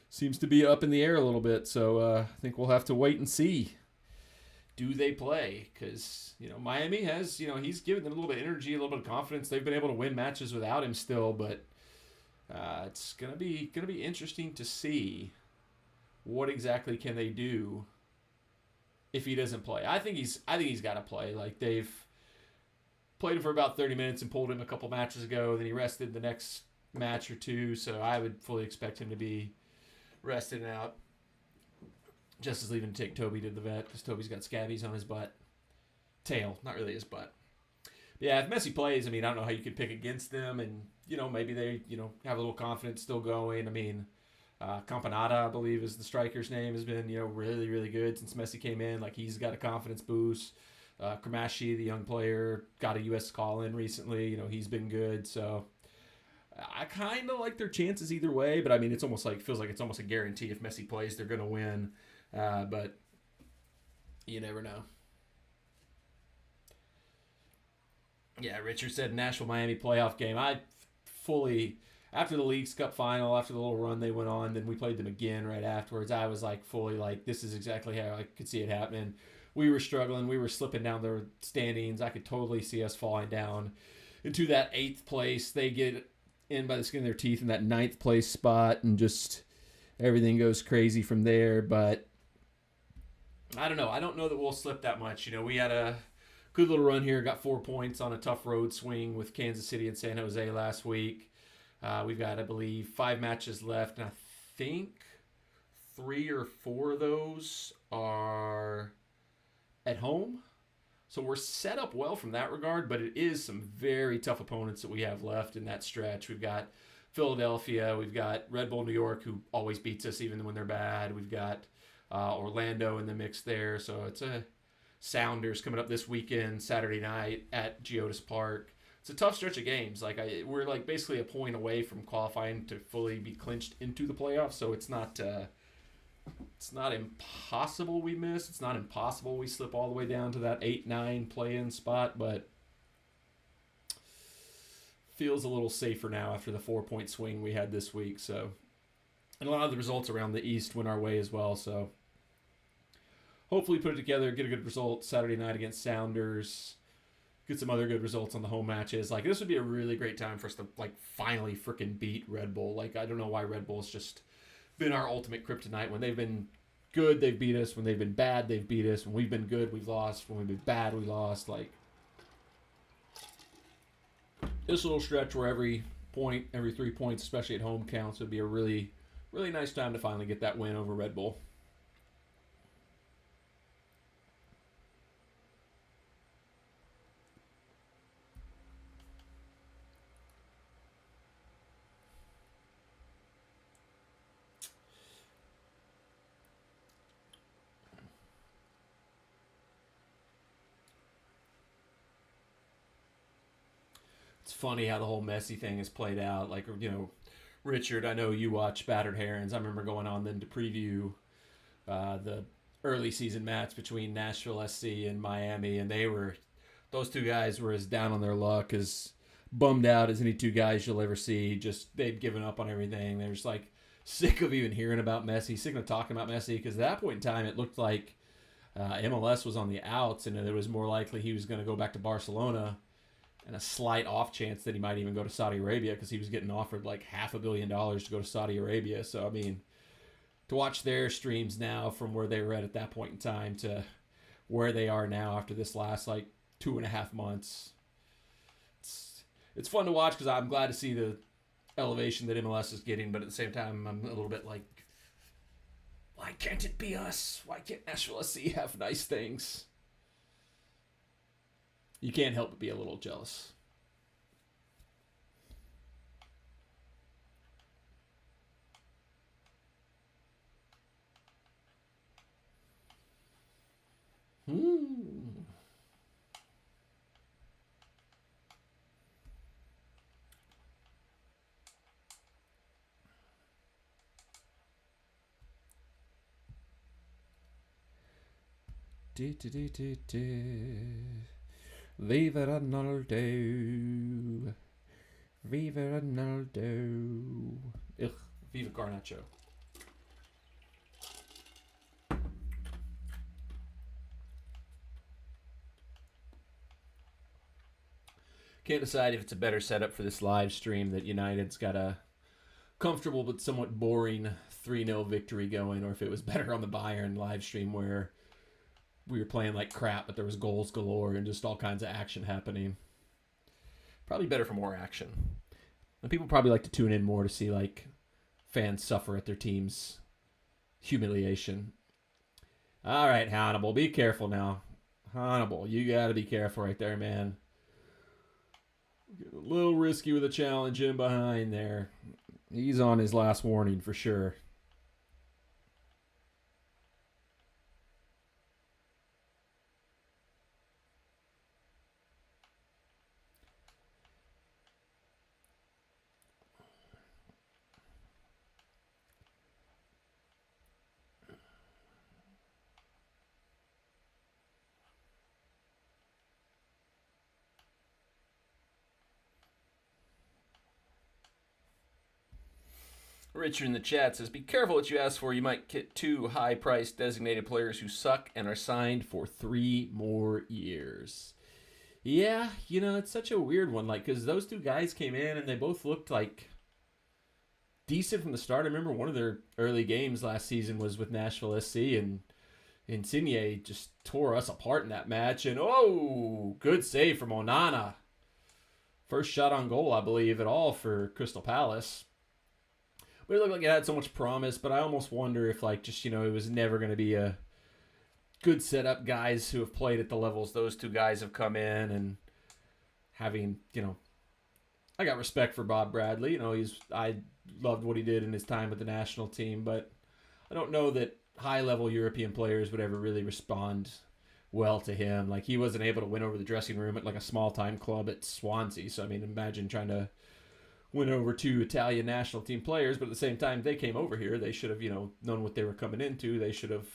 seems to be up in the air a little bit. So I think we'll have to wait and see. Do they play? Because, Miami has, he's given them a little bit of energy, a little bit of confidence. They've been able to win matches without him still, but it's gonna be interesting to see what exactly can they do if he doesn't play. I think he's got to play. Like, they've played him for about 30 minutes and pulled him a couple matches ago. Then he rested the next match or two, so I would fully expect him to be rested out. Just as leaving to take Toby to the vet because Toby's got scabies on his tail, not really his butt. But yeah, if Messi plays, I don't know how you could pick against them, and maybe they have a little confidence still going. Campanata, I believe, is the striker's name, has been really, really good since Messi came in. Like, he's got a confidence boost. Kramashi, the young player, got a U.S. call in recently. He's been good, so I kind of like their chances either way. But it's almost like feels like it's almost a guarantee if Messi plays, they're going to win. But you never know. Yeah, Richard said Nashville-Miami playoff game. After the Leagues Cup final, after the little run they went on, then we played them again right afterwards. I was fully this is exactly how I could see it happening. We were struggling. We were slipping down the standings. I could totally see us falling down into that 8th place. They get in by the skin of their teeth in that 9th place spot, and just everything goes crazy from there. But I don't know. I don't know that we'll slip that much. We had a good little run here. Got 4 points on a tough road swing with Kansas City and San Jose last week. We've got, I believe, 5 matches left, and I think 3 or 4 of those are at home. So we're set up well from that regard, but it is some very tough opponents that we have left in that stretch. We've got Philadelphia. We've got Red Bull New York, who always beats us even when they're bad. We've got Orlando in the mix there. So it's a Sounders coming up this weekend, Saturday night at Geodis Park. It's a tough stretch of games. We're basically a point away from qualifying to fully be clinched into the playoffs. So it's not impossible we miss. It's not impossible we slip all the way down to that 8-9 play-in spot, but feels a little safer now after the 4-point swing we had this week. So, and a lot of the results around the East went our way as well. So hopefully put it together, get a good result Saturday night against Sounders, get some other good results on the home matches. This would be a really great time for us to finally freaking beat Red Bull. I don't know why Red Bull's just been our ultimate kryptonite. When they've been good, they've beat us. When they've been bad, they've beat us. When we've been good, we've lost. When we've been bad, we lost. This little stretch where every 3 points, especially at home, counts, would be a really, really nice time to finally get that win over Red Bull. It's funny how the whole Messi thing has played out. Richard, I know you watch Battered Herons. I remember going on then to preview the early season match between Nashville SC and Miami, and those two guys were as down on their luck, as bummed out as any two guys you'll ever see. Just, they'd given up on everything. They're just sick of even hearing about Messi, sick of talking about Messi, because at that point in time it looked like MLS was on the outs, and it was more likely he was going to go back to Barcelona, and a slight off chance that he might even go to Saudi Arabia, because he was getting offered $500 million to go to Saudi Arabia. So, to watch their streams now from where they were at that point in time to where they are now after this last 2.5 months, it's fun to watch, because I'm glad to see the elevation that MLS is getting, but at the same time I'm a little bit why can't it be us? Why can't Nashville SC have nice things? you can't help but be a little jealous. Viva Ronaldo. Viva Ronaldo. Ugh, Viva Garnacho. Can't decide if it's a better setup for this live stream that United's got a comfortable but somewhat boring 3-0 victory going, or if it was better on the Bayern live stream where we were playing like crap, but there was goals galore and just all kinds of action happening. Probably better for more action. And people probably like to tune in more to see like fans suffer at their team's humiliation. All right, Hannibal, be careful now. Hannibal, you got to be careful right there, man. Getting a little risky with a challenge in behind there. He's on his last warning for sure. Richard in the chat says, be careful what you ask for. You might get 2 high-priced designated players who suck and are signed for 3 more years. Yeah, it's such a weird one. Like, because those 2 guys came in and they both looked like decent from the start. I remember one of their early games last season was with Nashville SC, and Insigne just tore us apart in that match. And, good save from Onana. First shot on goal, I believe, at all for Crystal Palace. But it looked like it had so much promise, but I almost wonder if, it was never going to be a good setup. Guys who have played at the levels those 2 guys have come in, and having, I got respect for Bob Bradley. I loved what he did in his time with the national team, but I don't know that high-level European players would ever really respond well to him. Like, he wasn't able to win over the dressing room at, a small-time club at Swansea. So, imagine trying to win over 2 Italian national team players, but at the same time, they came over here. They should have, known what they were coming into. They should have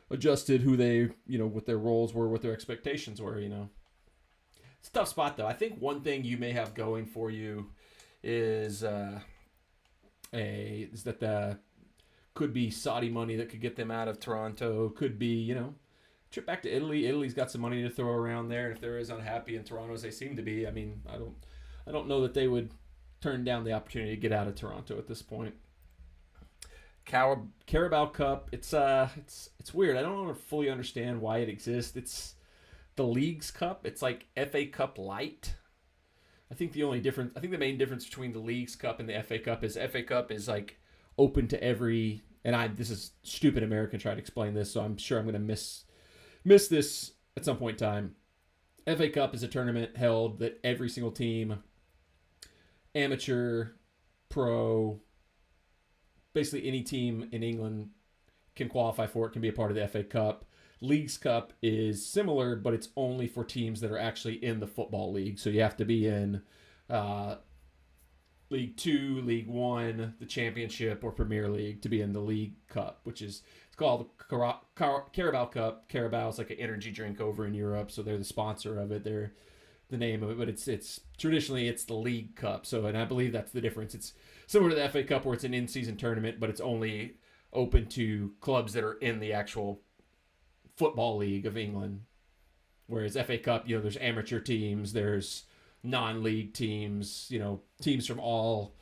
adjusted who they, what their roles were, what their expectations were, It's a tough spot, though. I think one thing you may have going for you is that could be Saudi money that could get them out of Toronto. Could be, trip back to Italy. Italy's got some money to throw around there. And if they're as unhappy in Toronto as they seem to be, I don't know that they would turn down the opportunity to get out of Toronto at this point. Carabao Cup. It's weird. I don't fully understand why it exists. It's the League's Cup. It's like FA Cup light. I think the main difference between the League's Cup and the FA Cup is FA Cup is like open to every. And this is stupid American trying to explain this, so I'm sure I'm going to miss this at some point in time. FA Cup is a tournament held that every single team, amateur, pro, basically any team in England can qualify for it, can be a part of the FA Cup. League's Cup is similar, but it's only for teams that are actually in the Football League. So you have to be in League 2, League 1, the Championship, or Premier League to be in the League Cup, which is it's called Carabao Cup. Carabao is like an energy drink over in Europe, so they're the sponsor of it. They're the name of it, but it's traditionally it's the League Cup. So, and I believe that's the difference. It's similar to the FA Cup where it's an in-season tournament, but it's only open to clubs that are in the actual Football League of England. Whereas FA Cup, there's amateur teams, there's non-league teams, teams from all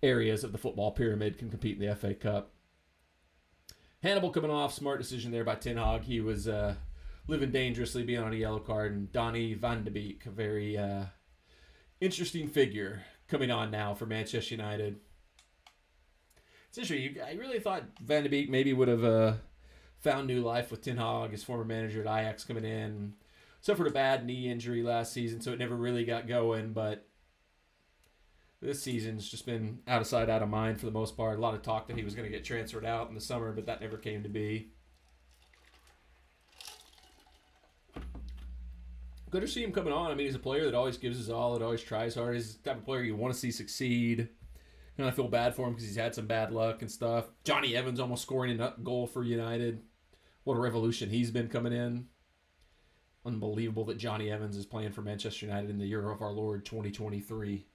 areas of the football pyramid can compete in the FA Cup. Hannibal coming off, smart decision there by Ten Hag. He was living dangerously, being on a yellow card, and Donny van de Beek, a very interesting figure coming on now for Manchester United. It's interesting. I really thought Van de Beek maybe would have found new life with Ten Hag, his former manager at Ajax, coming in. suffered a bad knee injury last season, so it never really got going. But this season's just been out of sight, out of mind for the most part. A lot of talk that he was going to get transferred out in the summer, but that never came to be. Good to see him coming on. I mean, he's a player that always gives his all, that always tries hard. He's the type of player you want to see succeed. And I feel bad for him because he's had some bad luck and stuff. Johnny Evans almost scoring a goal for United. What a revolution he's been coming in. Unbelievable that Johnny Evans is playing for Manchester United in the year of our Lord 2023.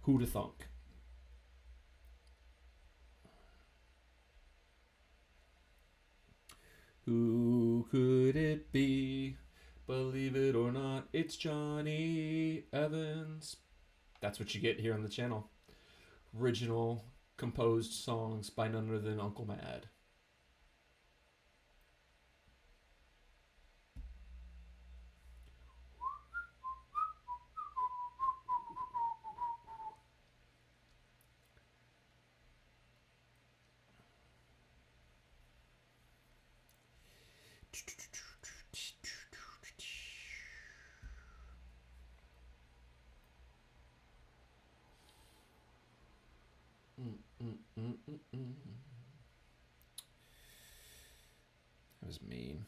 Who'd have thunk? Who could it be? Believe it or not, it's Johnny Evans. That's what you get here on the channel. Original composed songs by none other than Uncle Mad. That was mean.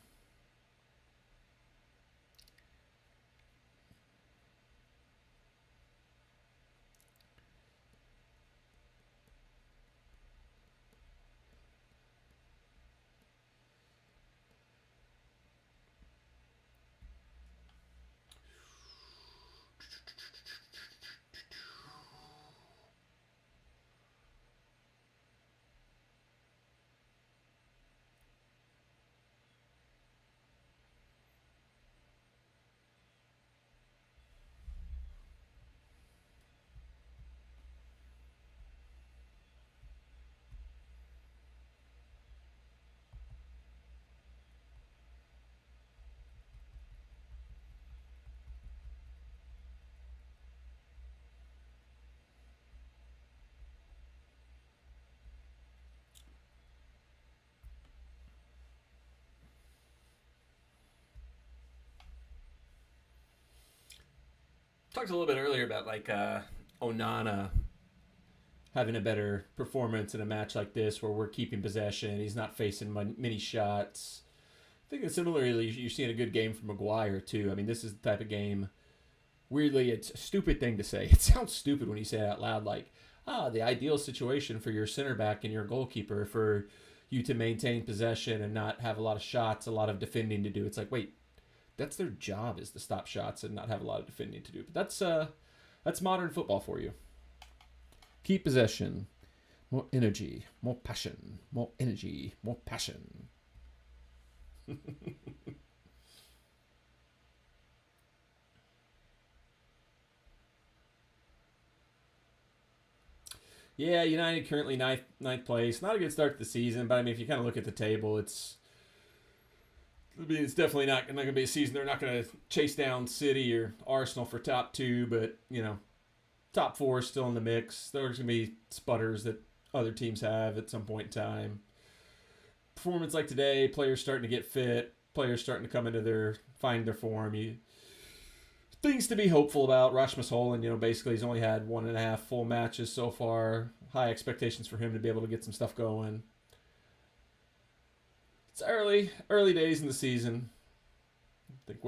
Talked a little bit earlier about like Onana having a better performance in a match like this where we're keeping possession. He's not facing many shots. I think that similarly, you're seeing a good game from Maguire too. I mean, this is the type of game. Weirdly, it's a stupid thing to say. It sounds stupid when you say it out loud, like, the ideal situation for your center back and your goalkeeper for you to maintain possession and not have a lot of shots, a lot of defending to do. It's like, wait, that's their job, is to stop shots and not have a lot of defending to do. But that's modern football for you. Keep possession, more energy, more passion, more energy, more passion. Yeah, United currently ninth place. Not a good start to the season, but I mean, if you kind of look at the table, it's definitely not going to be a season. They're not going to chase down City or Arsenal for top two, but, top four is still in the mix. There's going to be sputters that other teams have at some point in time. Performance like today, players starting to get fit, players starting to come into find their form. Things to be hopeful about. Rasmus Holland, basically he's only had 1.5 full matches so far. High expectations for him to be able to get some stuff going. It's early days in the season. I think,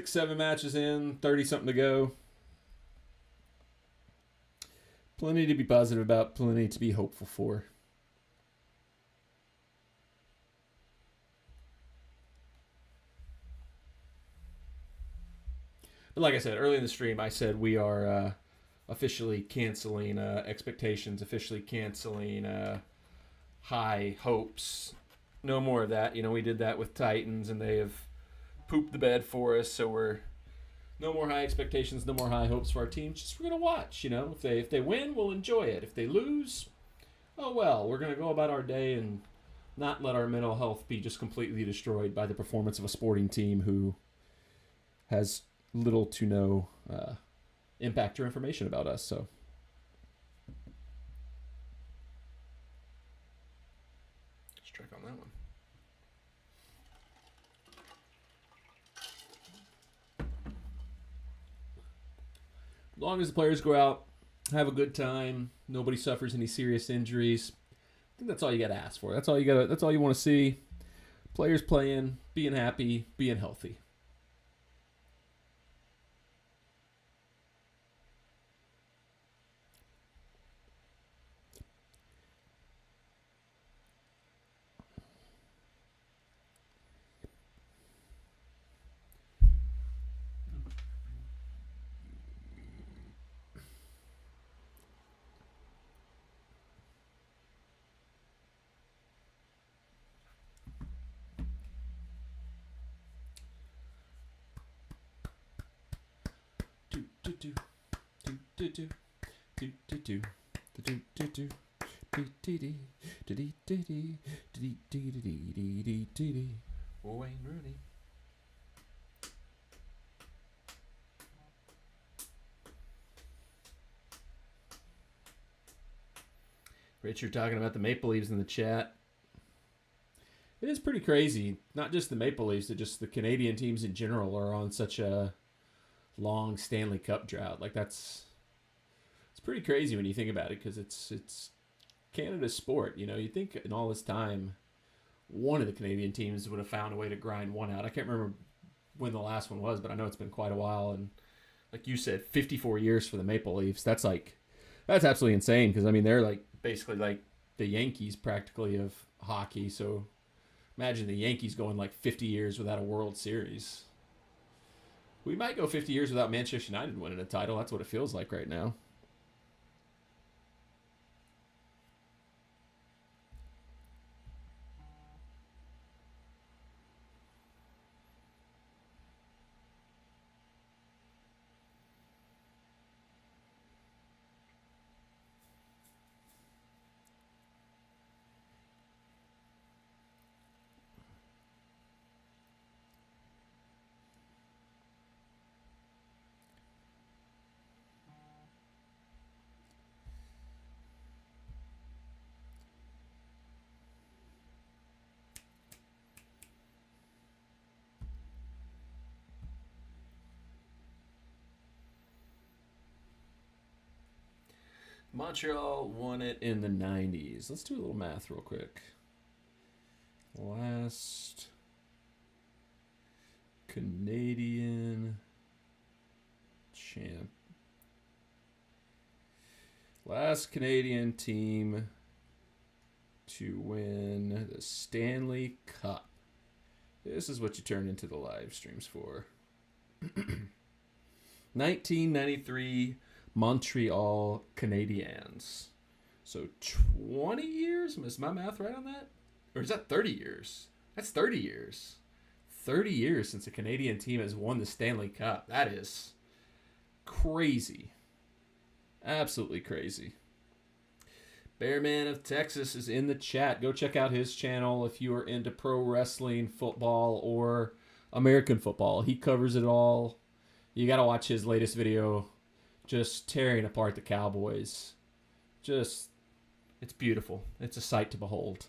7 matches in, 30-something to go. Plenty to be positive about, plenty to be hopeful for. But like I said, early in the stream, I said we are officially canceling expectations, officially canceling high hopes. No more of that. We did that with Titans, and they have pooped the bed for us. So we're no more high expectations, no more high hopes for our team. Just we're gonna watch. If they win, we'll enjoy it. If they lose, oh well. We're gonna go about our day and not let our mental health be just completely destroyed by the performance of a sporting team who has little to no impact or information about us. So. On that one. As long as the players go out, have a good time, nobody suffers any serious injuries, I think that's all you got to ask for. That's all you want to see. Players playing, being happy, being healthy. Wayne Rooney. Richard talking about the Maple Leafs in the chat. It is pretty crazy. Not just the Maple Leafs, but just the Canadian teams in general are on such a long Stanley Cup drought. Like it's pretty crazy when you think about it, because it's Canada's sport. You know, you think in all this time, one of the Canadian teams would have found a way to grind one out. I can't remember when the last one was, but I know it's been quite a while. And like you said, 54 years for the Maple Leafs. That's absolutely insane, because I mean they're like basically like the Yankees practically of hockey. So imagine the Yankees going like 50 years without a World Series. We might go 50 years without Manchester United winning a title. That's what it feels like right now. Montreal won it in the 90s. Let's do a little math real quick. Last Canadian champ. Last Canadian team to win the Stanley Cup. This is what you turn into the live streams for. 1993 Montreal Canadiens. So 20 years? Is my math right on that? Or is that 30 years? That's 30 years. 30 years since a Canadian team has won the Stanley Cup. That is crazy. Absolutely crazy. Bearman of Texas is in the chat. Go check out his channel if you are into pro wrestling, football, or American football. He covers it all. You got to watch his latest video, just tearing apart the Cowboys. It's beautiful. It's a sight to behold.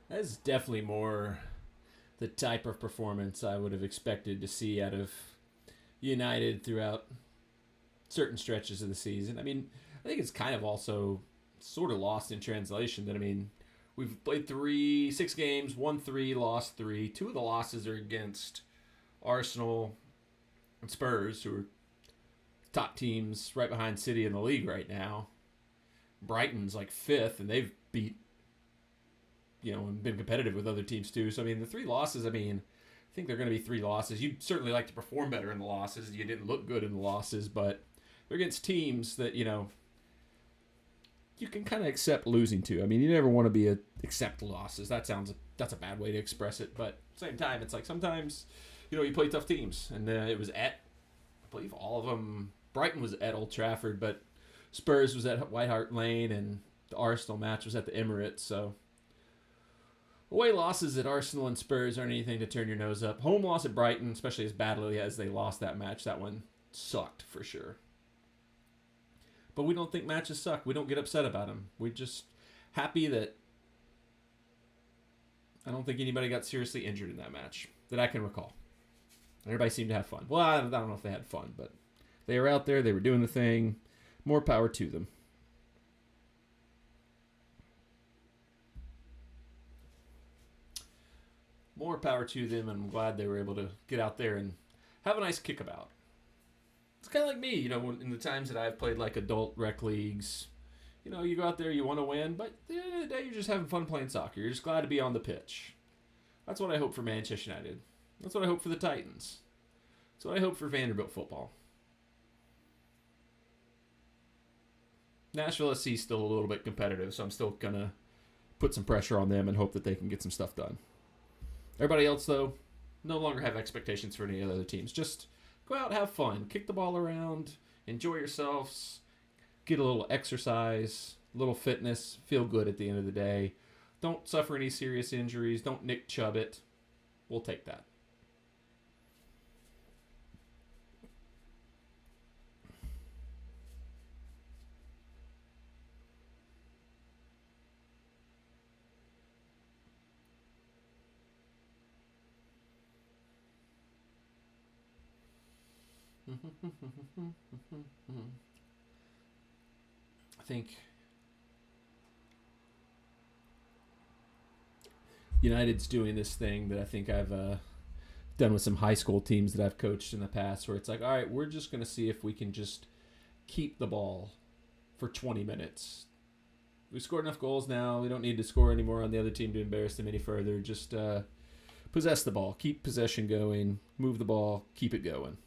That's definitely more the type of performance I would have expected to see out of United throughout certain stretches of the season. I mean, I think it's kind of also sort of lost in translation that, I mean, we've played 6 games, won 3, lost 3. 2 of the losses are against Arsenal and Spurs, who are top teams right behind City in the league right now. Brighton's like 5th, and they've beat, and been competitive with other teams too. So, I mean, the 3 losses, I think they're going to be 3 losses. You'd certainly like to perform better in the losses. You didn't look good in the losses, but they're against teams that, you can kind of accept losing to. I mean, you never want to be accept losses. That's a bad way to express it. But at the same time, it's like sometimes, you play tough teams. And it was at, I believe all of them, Brighton was at Old Trafford, but Spurs was at White Hart Lane, and the Arsenal match was at the Emirates. So away losses at Arsenal and Spurs aren't anything to turn your nose up. Home loss at Brighton, especially as badly as they lost that match, that one sucked for sure. But we don't think matches suck. We don't get upset about them. We're just happy that I don't think anybody got seriously injured in that match that I can recall. Everybody seemed to have fun. Well, I don't know if they had fun, but they were out there. They were doing the thing. More power to them. More power to them, and I'm glad they were able to get out there and have a nice kickabout. It's kind of like me, in the times that I've played like adult rec leagues. You go out there, you want to win, but at the end of the day, you're just having fun playing soccer. You're just glad to be on the pitch. That's what I hope for Manchester United. That's what I hope for the Titans. That's what I hope for Vanderbilt football. Nashville SC is still a little bit competitive, so I'm still going to put some pressure on them and hope that they can get some stuff done. Everybody else, though, no longer have expectations for any of the other teams. Just go out, have fun, kick the ball around, enjoy yourselves, get a little exercise, a little fitness, feel good at the end of the day. Don't suffer any serious injuries. Don't Nick Chubb it. We'll take that. I think United's doing this thing that I think I've done with some high school teams that I've coached in the past, where it's like, all right, we're just going to see if we can just keep the ball for 20 minutes. We scored enough goals now. We don't need to score anymore on the other team to embarrass them any further. Just possess the ball, keep possession going, move the ball, keep it going.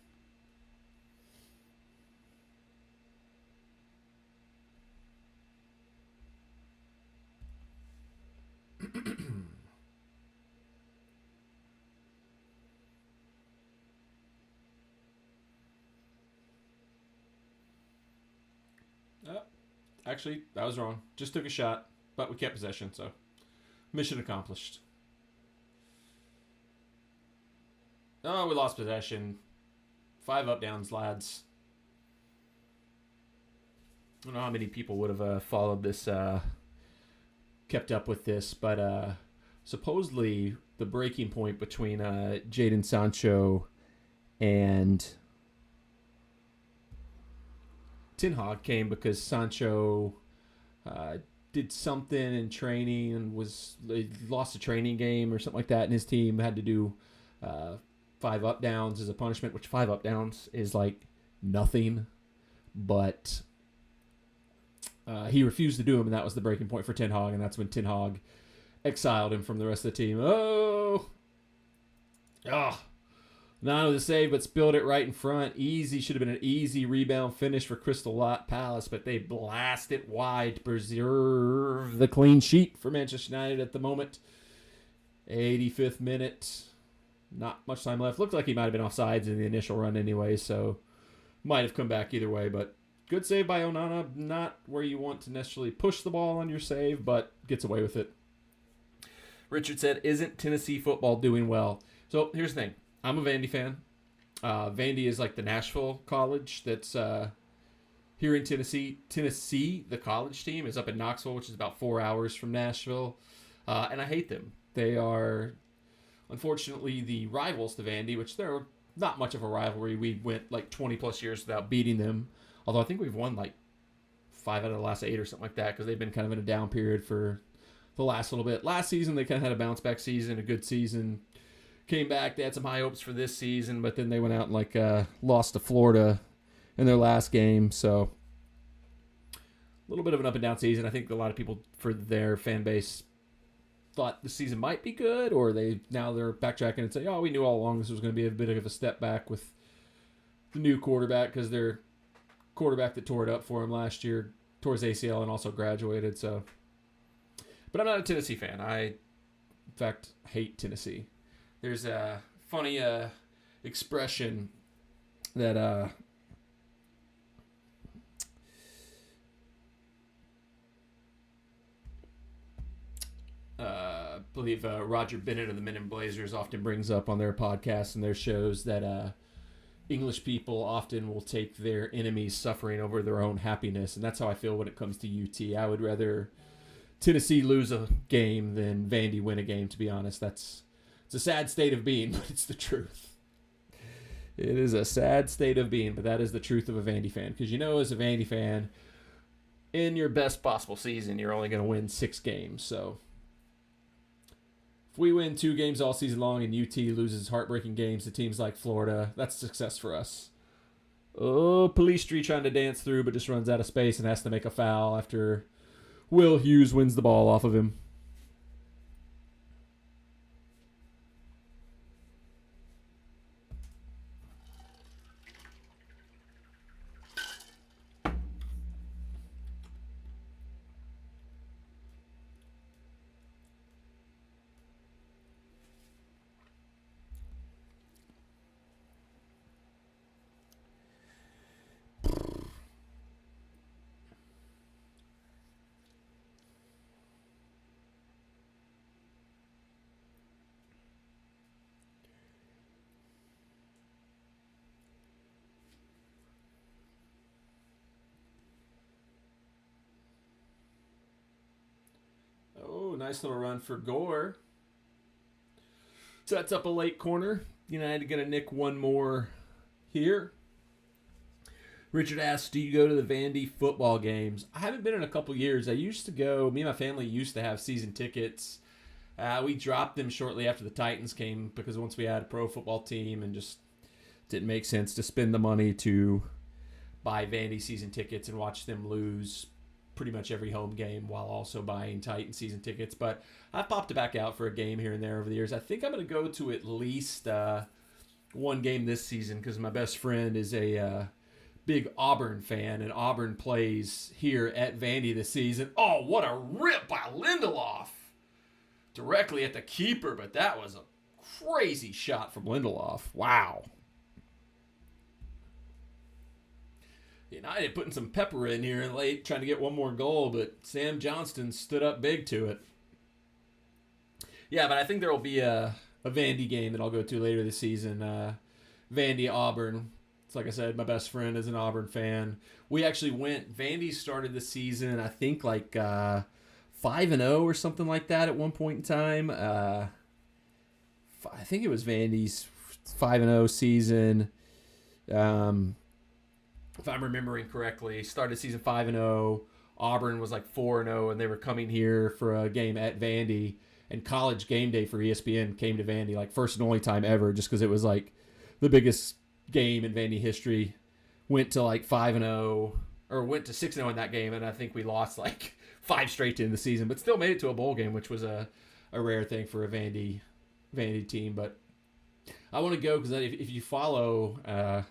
Actually, I was wrong. Just took a shot, but we kept possession, so mission accomplished. Oh, we lost possession. 5 up downs, lads. I don't know how many people would have followed this, kept up with this, but supposedly the breaking point between Jadon Sancho and Ten Hag came because Sancho did something in training and lost a training game or something like that, and his team had to do 5 up downs as a punishment, which 5 up downs is like nothing, but he refused to do them, and that was the breaking point for Ten Hag, and that's when Ten Hag exiled him from the rest of the team. Not with a save, but spilled it right in front. Easy, should have been an easy rebound finish for Crystal Palace, but they blast it wide to preserve the clean sheet for Manchester United at the moment. 85th minute. Not much time left. Looked like he might have been offsides in the initial run anyway, so might have come back either way, but good save by Onana. Not where you want to necessarily push the ball on your save, but gets away with it. Richard said, isn't Tennessee football doing well? So here's the thing. I'm a Vandy fan. Vandy is like the Nashville college that's here in Tennessee. Tennessee, the college team, is up in Knoxville, which is about 4 hours from Nashville. And I hate them. They are, unfortunately, the rivals to Vandy, which they're not much of a rivalry. We went like 20 plus years without beating them. Although I think we've won like 5 out of the last 8 or something like that, because they've been kind of in a down period for the last little bit. Last season, they kind of had a bounce back season, a good season. Came back, they had some high hopes for this season, but then they went out and lost to Florida in their last game. So little bit of an up and down season. I think a lot of people for their fan base thought the season might be good, or they're backtracking and say, "Oh, we knew all along this was going to be a bit of a step back with the new quarterback because their quarterback that tore it up for him last year tore his ACL and also graduated." So, but I'm not a Tennessee fan. I, in fact, hate Tennessee. There's a funny expression that I believe Roger Bennett of the Men in Blazers often brings up on their podcasts and their shows, that English people often will take their enemies' suffering over their own happiness, and that's how I feel when it comes to UT. I would rather Tennessee lose a game than Vandy win a game, to be honest. It's a sad state of being, but it's the truth. It is a sad state of being, but that is the truth of a Vandy fan. Because as a Vandy fan, in your best possible season, you're only going to win 6 games. So if we win 2 games all season long and UT loses heartbreaking games to teams like Florida, that's success for us. Oh, Pellistri trying to dance through, but just runs out of space and has to make a foul after Will Hughes wins the ball off of him. Oh, nice little run for Gore. Sets up a late corner. United going to nick one more here. Richard asks, do you go to the Vandy football games? I haven't been in a couple years. I used to go. Me and my family used to have season tickets. We dropped them shortly after the Titans came because once we had a pro football team and just didn't make sense to spend the money to buy Vandy season tickets and watch them lose pretty much every home game while also buying Titan season tickets. But I've popped it back out for a game here and there over the years. I think I'm going to go to at least one game this season because my best friend is a big Auburn fan, and Auburn plays here at Vandy this season. Oh, what a rip by Lindelof! Directly at the keeper, but that was a crazy shot from Lindelof. Wow. United putting some pepper in here late, trying to get one more goal, but Sam Johnston stood up big to it. Yeah, but I think there will be a Vandy game that I'll go to later this season. Vandy-Auburn. It's like I said, my best friend is an Auburn fan. We actually went, Vandy started the season, I think, like 5-0 or something like that at one point in time. I think it was Vandy's 5-0 season. If I'm remembering correctly, started season 5-0. Auburn was like 4-0, and they were coming here for a game at Vandy. And College Game Day for ESPN came to Vandy, like first and only time ever, just because it was like the biggest game in Vandy history. Went to like 5-0, or went to 6-0 in that game, and I think we lost like 5 straight to end the season, but still made it to a bowl game, which was a rare thing for a Vandy team. But I want to go because if you follow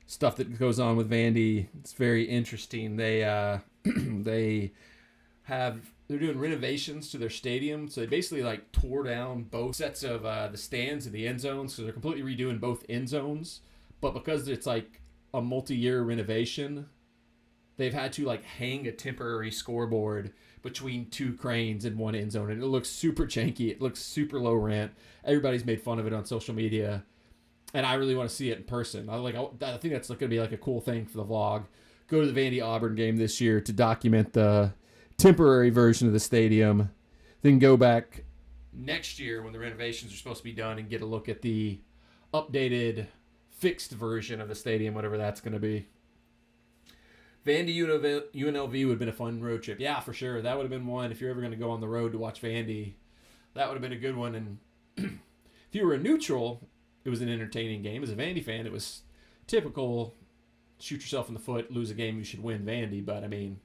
stuff that goes on with Vandy, it's very interesting. They're doing renovations to their stadium, so they basically like tore down both sets of the stands and the end zones, so they're completely redoing both end zones. But because it's like a multi-year renovation, they've had to like hang a temporary scoreboard between 2 cranes in one end zone, and it looks super janky. It looks super low rent. Everybody's made fun of it on social media, and I really want to see it in person. I think that's going to be like a cool thing for the vlog. Go to the Vandy Auburn game this year to document the temporary version of the stadium, then go back next year when the renovations are supposed to be done and get a look at the updated fixed version of the stadium, whatever that's going to be. Vandy UNLV would have been a fun road trip. Yeah, for sure. That would have been one. If you're ever going to go on the road to watch Vandy, that would have been a good one. And if you were a neutral, it was an entertaining game. As a Vandy fan, it was typical shoot yourself in the foot, lose a game, you should win Vandy. But, I mean,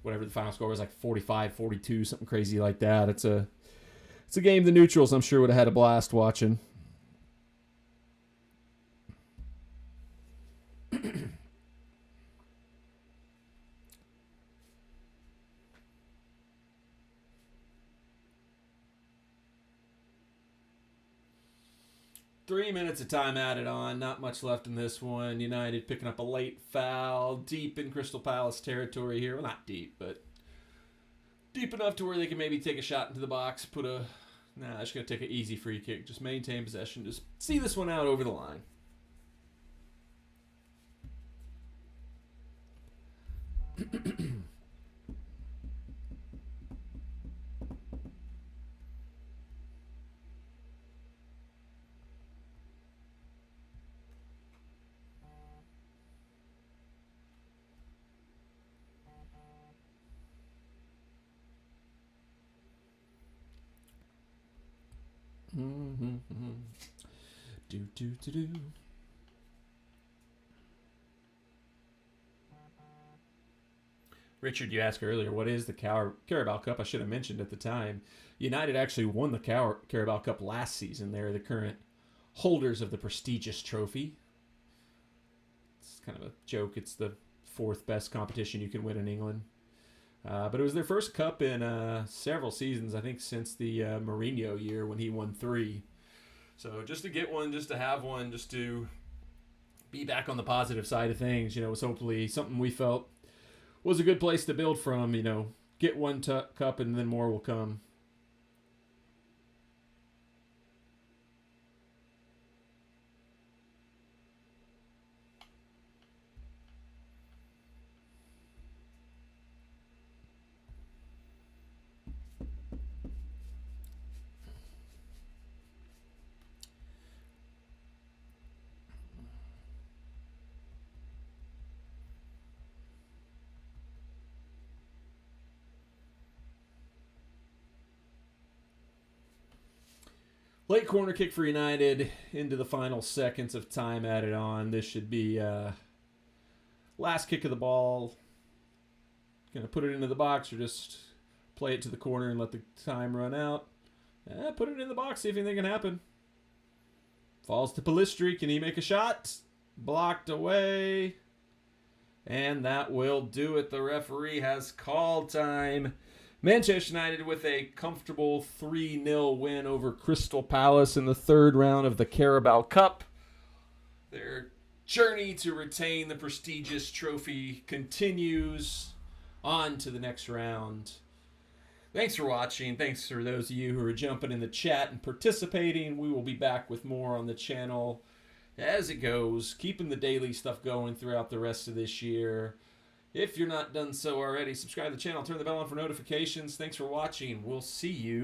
whatever the final score was, like 45-42, something crazy like that. It's a game the neutrals, I'm sure, would have had a blast watching. Three minutes of time added on. Not much left in this one. United picking up a late foul deep in Crystal Palace territory here. Well, not deep, but deep enough to where they can maybe take a shot into the box. They're just going to take an easy free kick. Just maintain possession. Just see this one out over the line. Do. Richard, you asked earlier, what is the Carabao Cup? I should have mentioned at the time. United actually won the Carabao Cup last season. They're the current holders of the prestigious trophy. It's kind of a joke. It's the fourth best competition you can win in England. But it was their first cup in several seasons, I think, since the Mourinho year when he won 3. So just to get one, just to have one, just to be back on the positive side of things, was hopefully something we felt was a good place to build from. Get one cup and then more will come. Late corner kick for United into the final seconds of time added on. This should be last kick of the ball. Going to put it into the box or just play it to the corner and let the time run out. Put it in the box, see if anything can happen. Falls to Pellistri. Can he make a shot? Blocked away. And that will do it. The referee has called time. Manchester United with a comfortable 3-0 win over Crystal Palace in the third round of the Carabao Cup. Their journey to retain the prestigious trophy continues on to the next round. Thanks for watching. Thanks for those of you who are jumping in the chat and participating. We will be back with more on the channel as it goes, keeping the daily stuff going throughout the rest of this year. If you're not done so already, subscribe to the channel, turn the bell on for notifications. Thanks for watching. We'll see you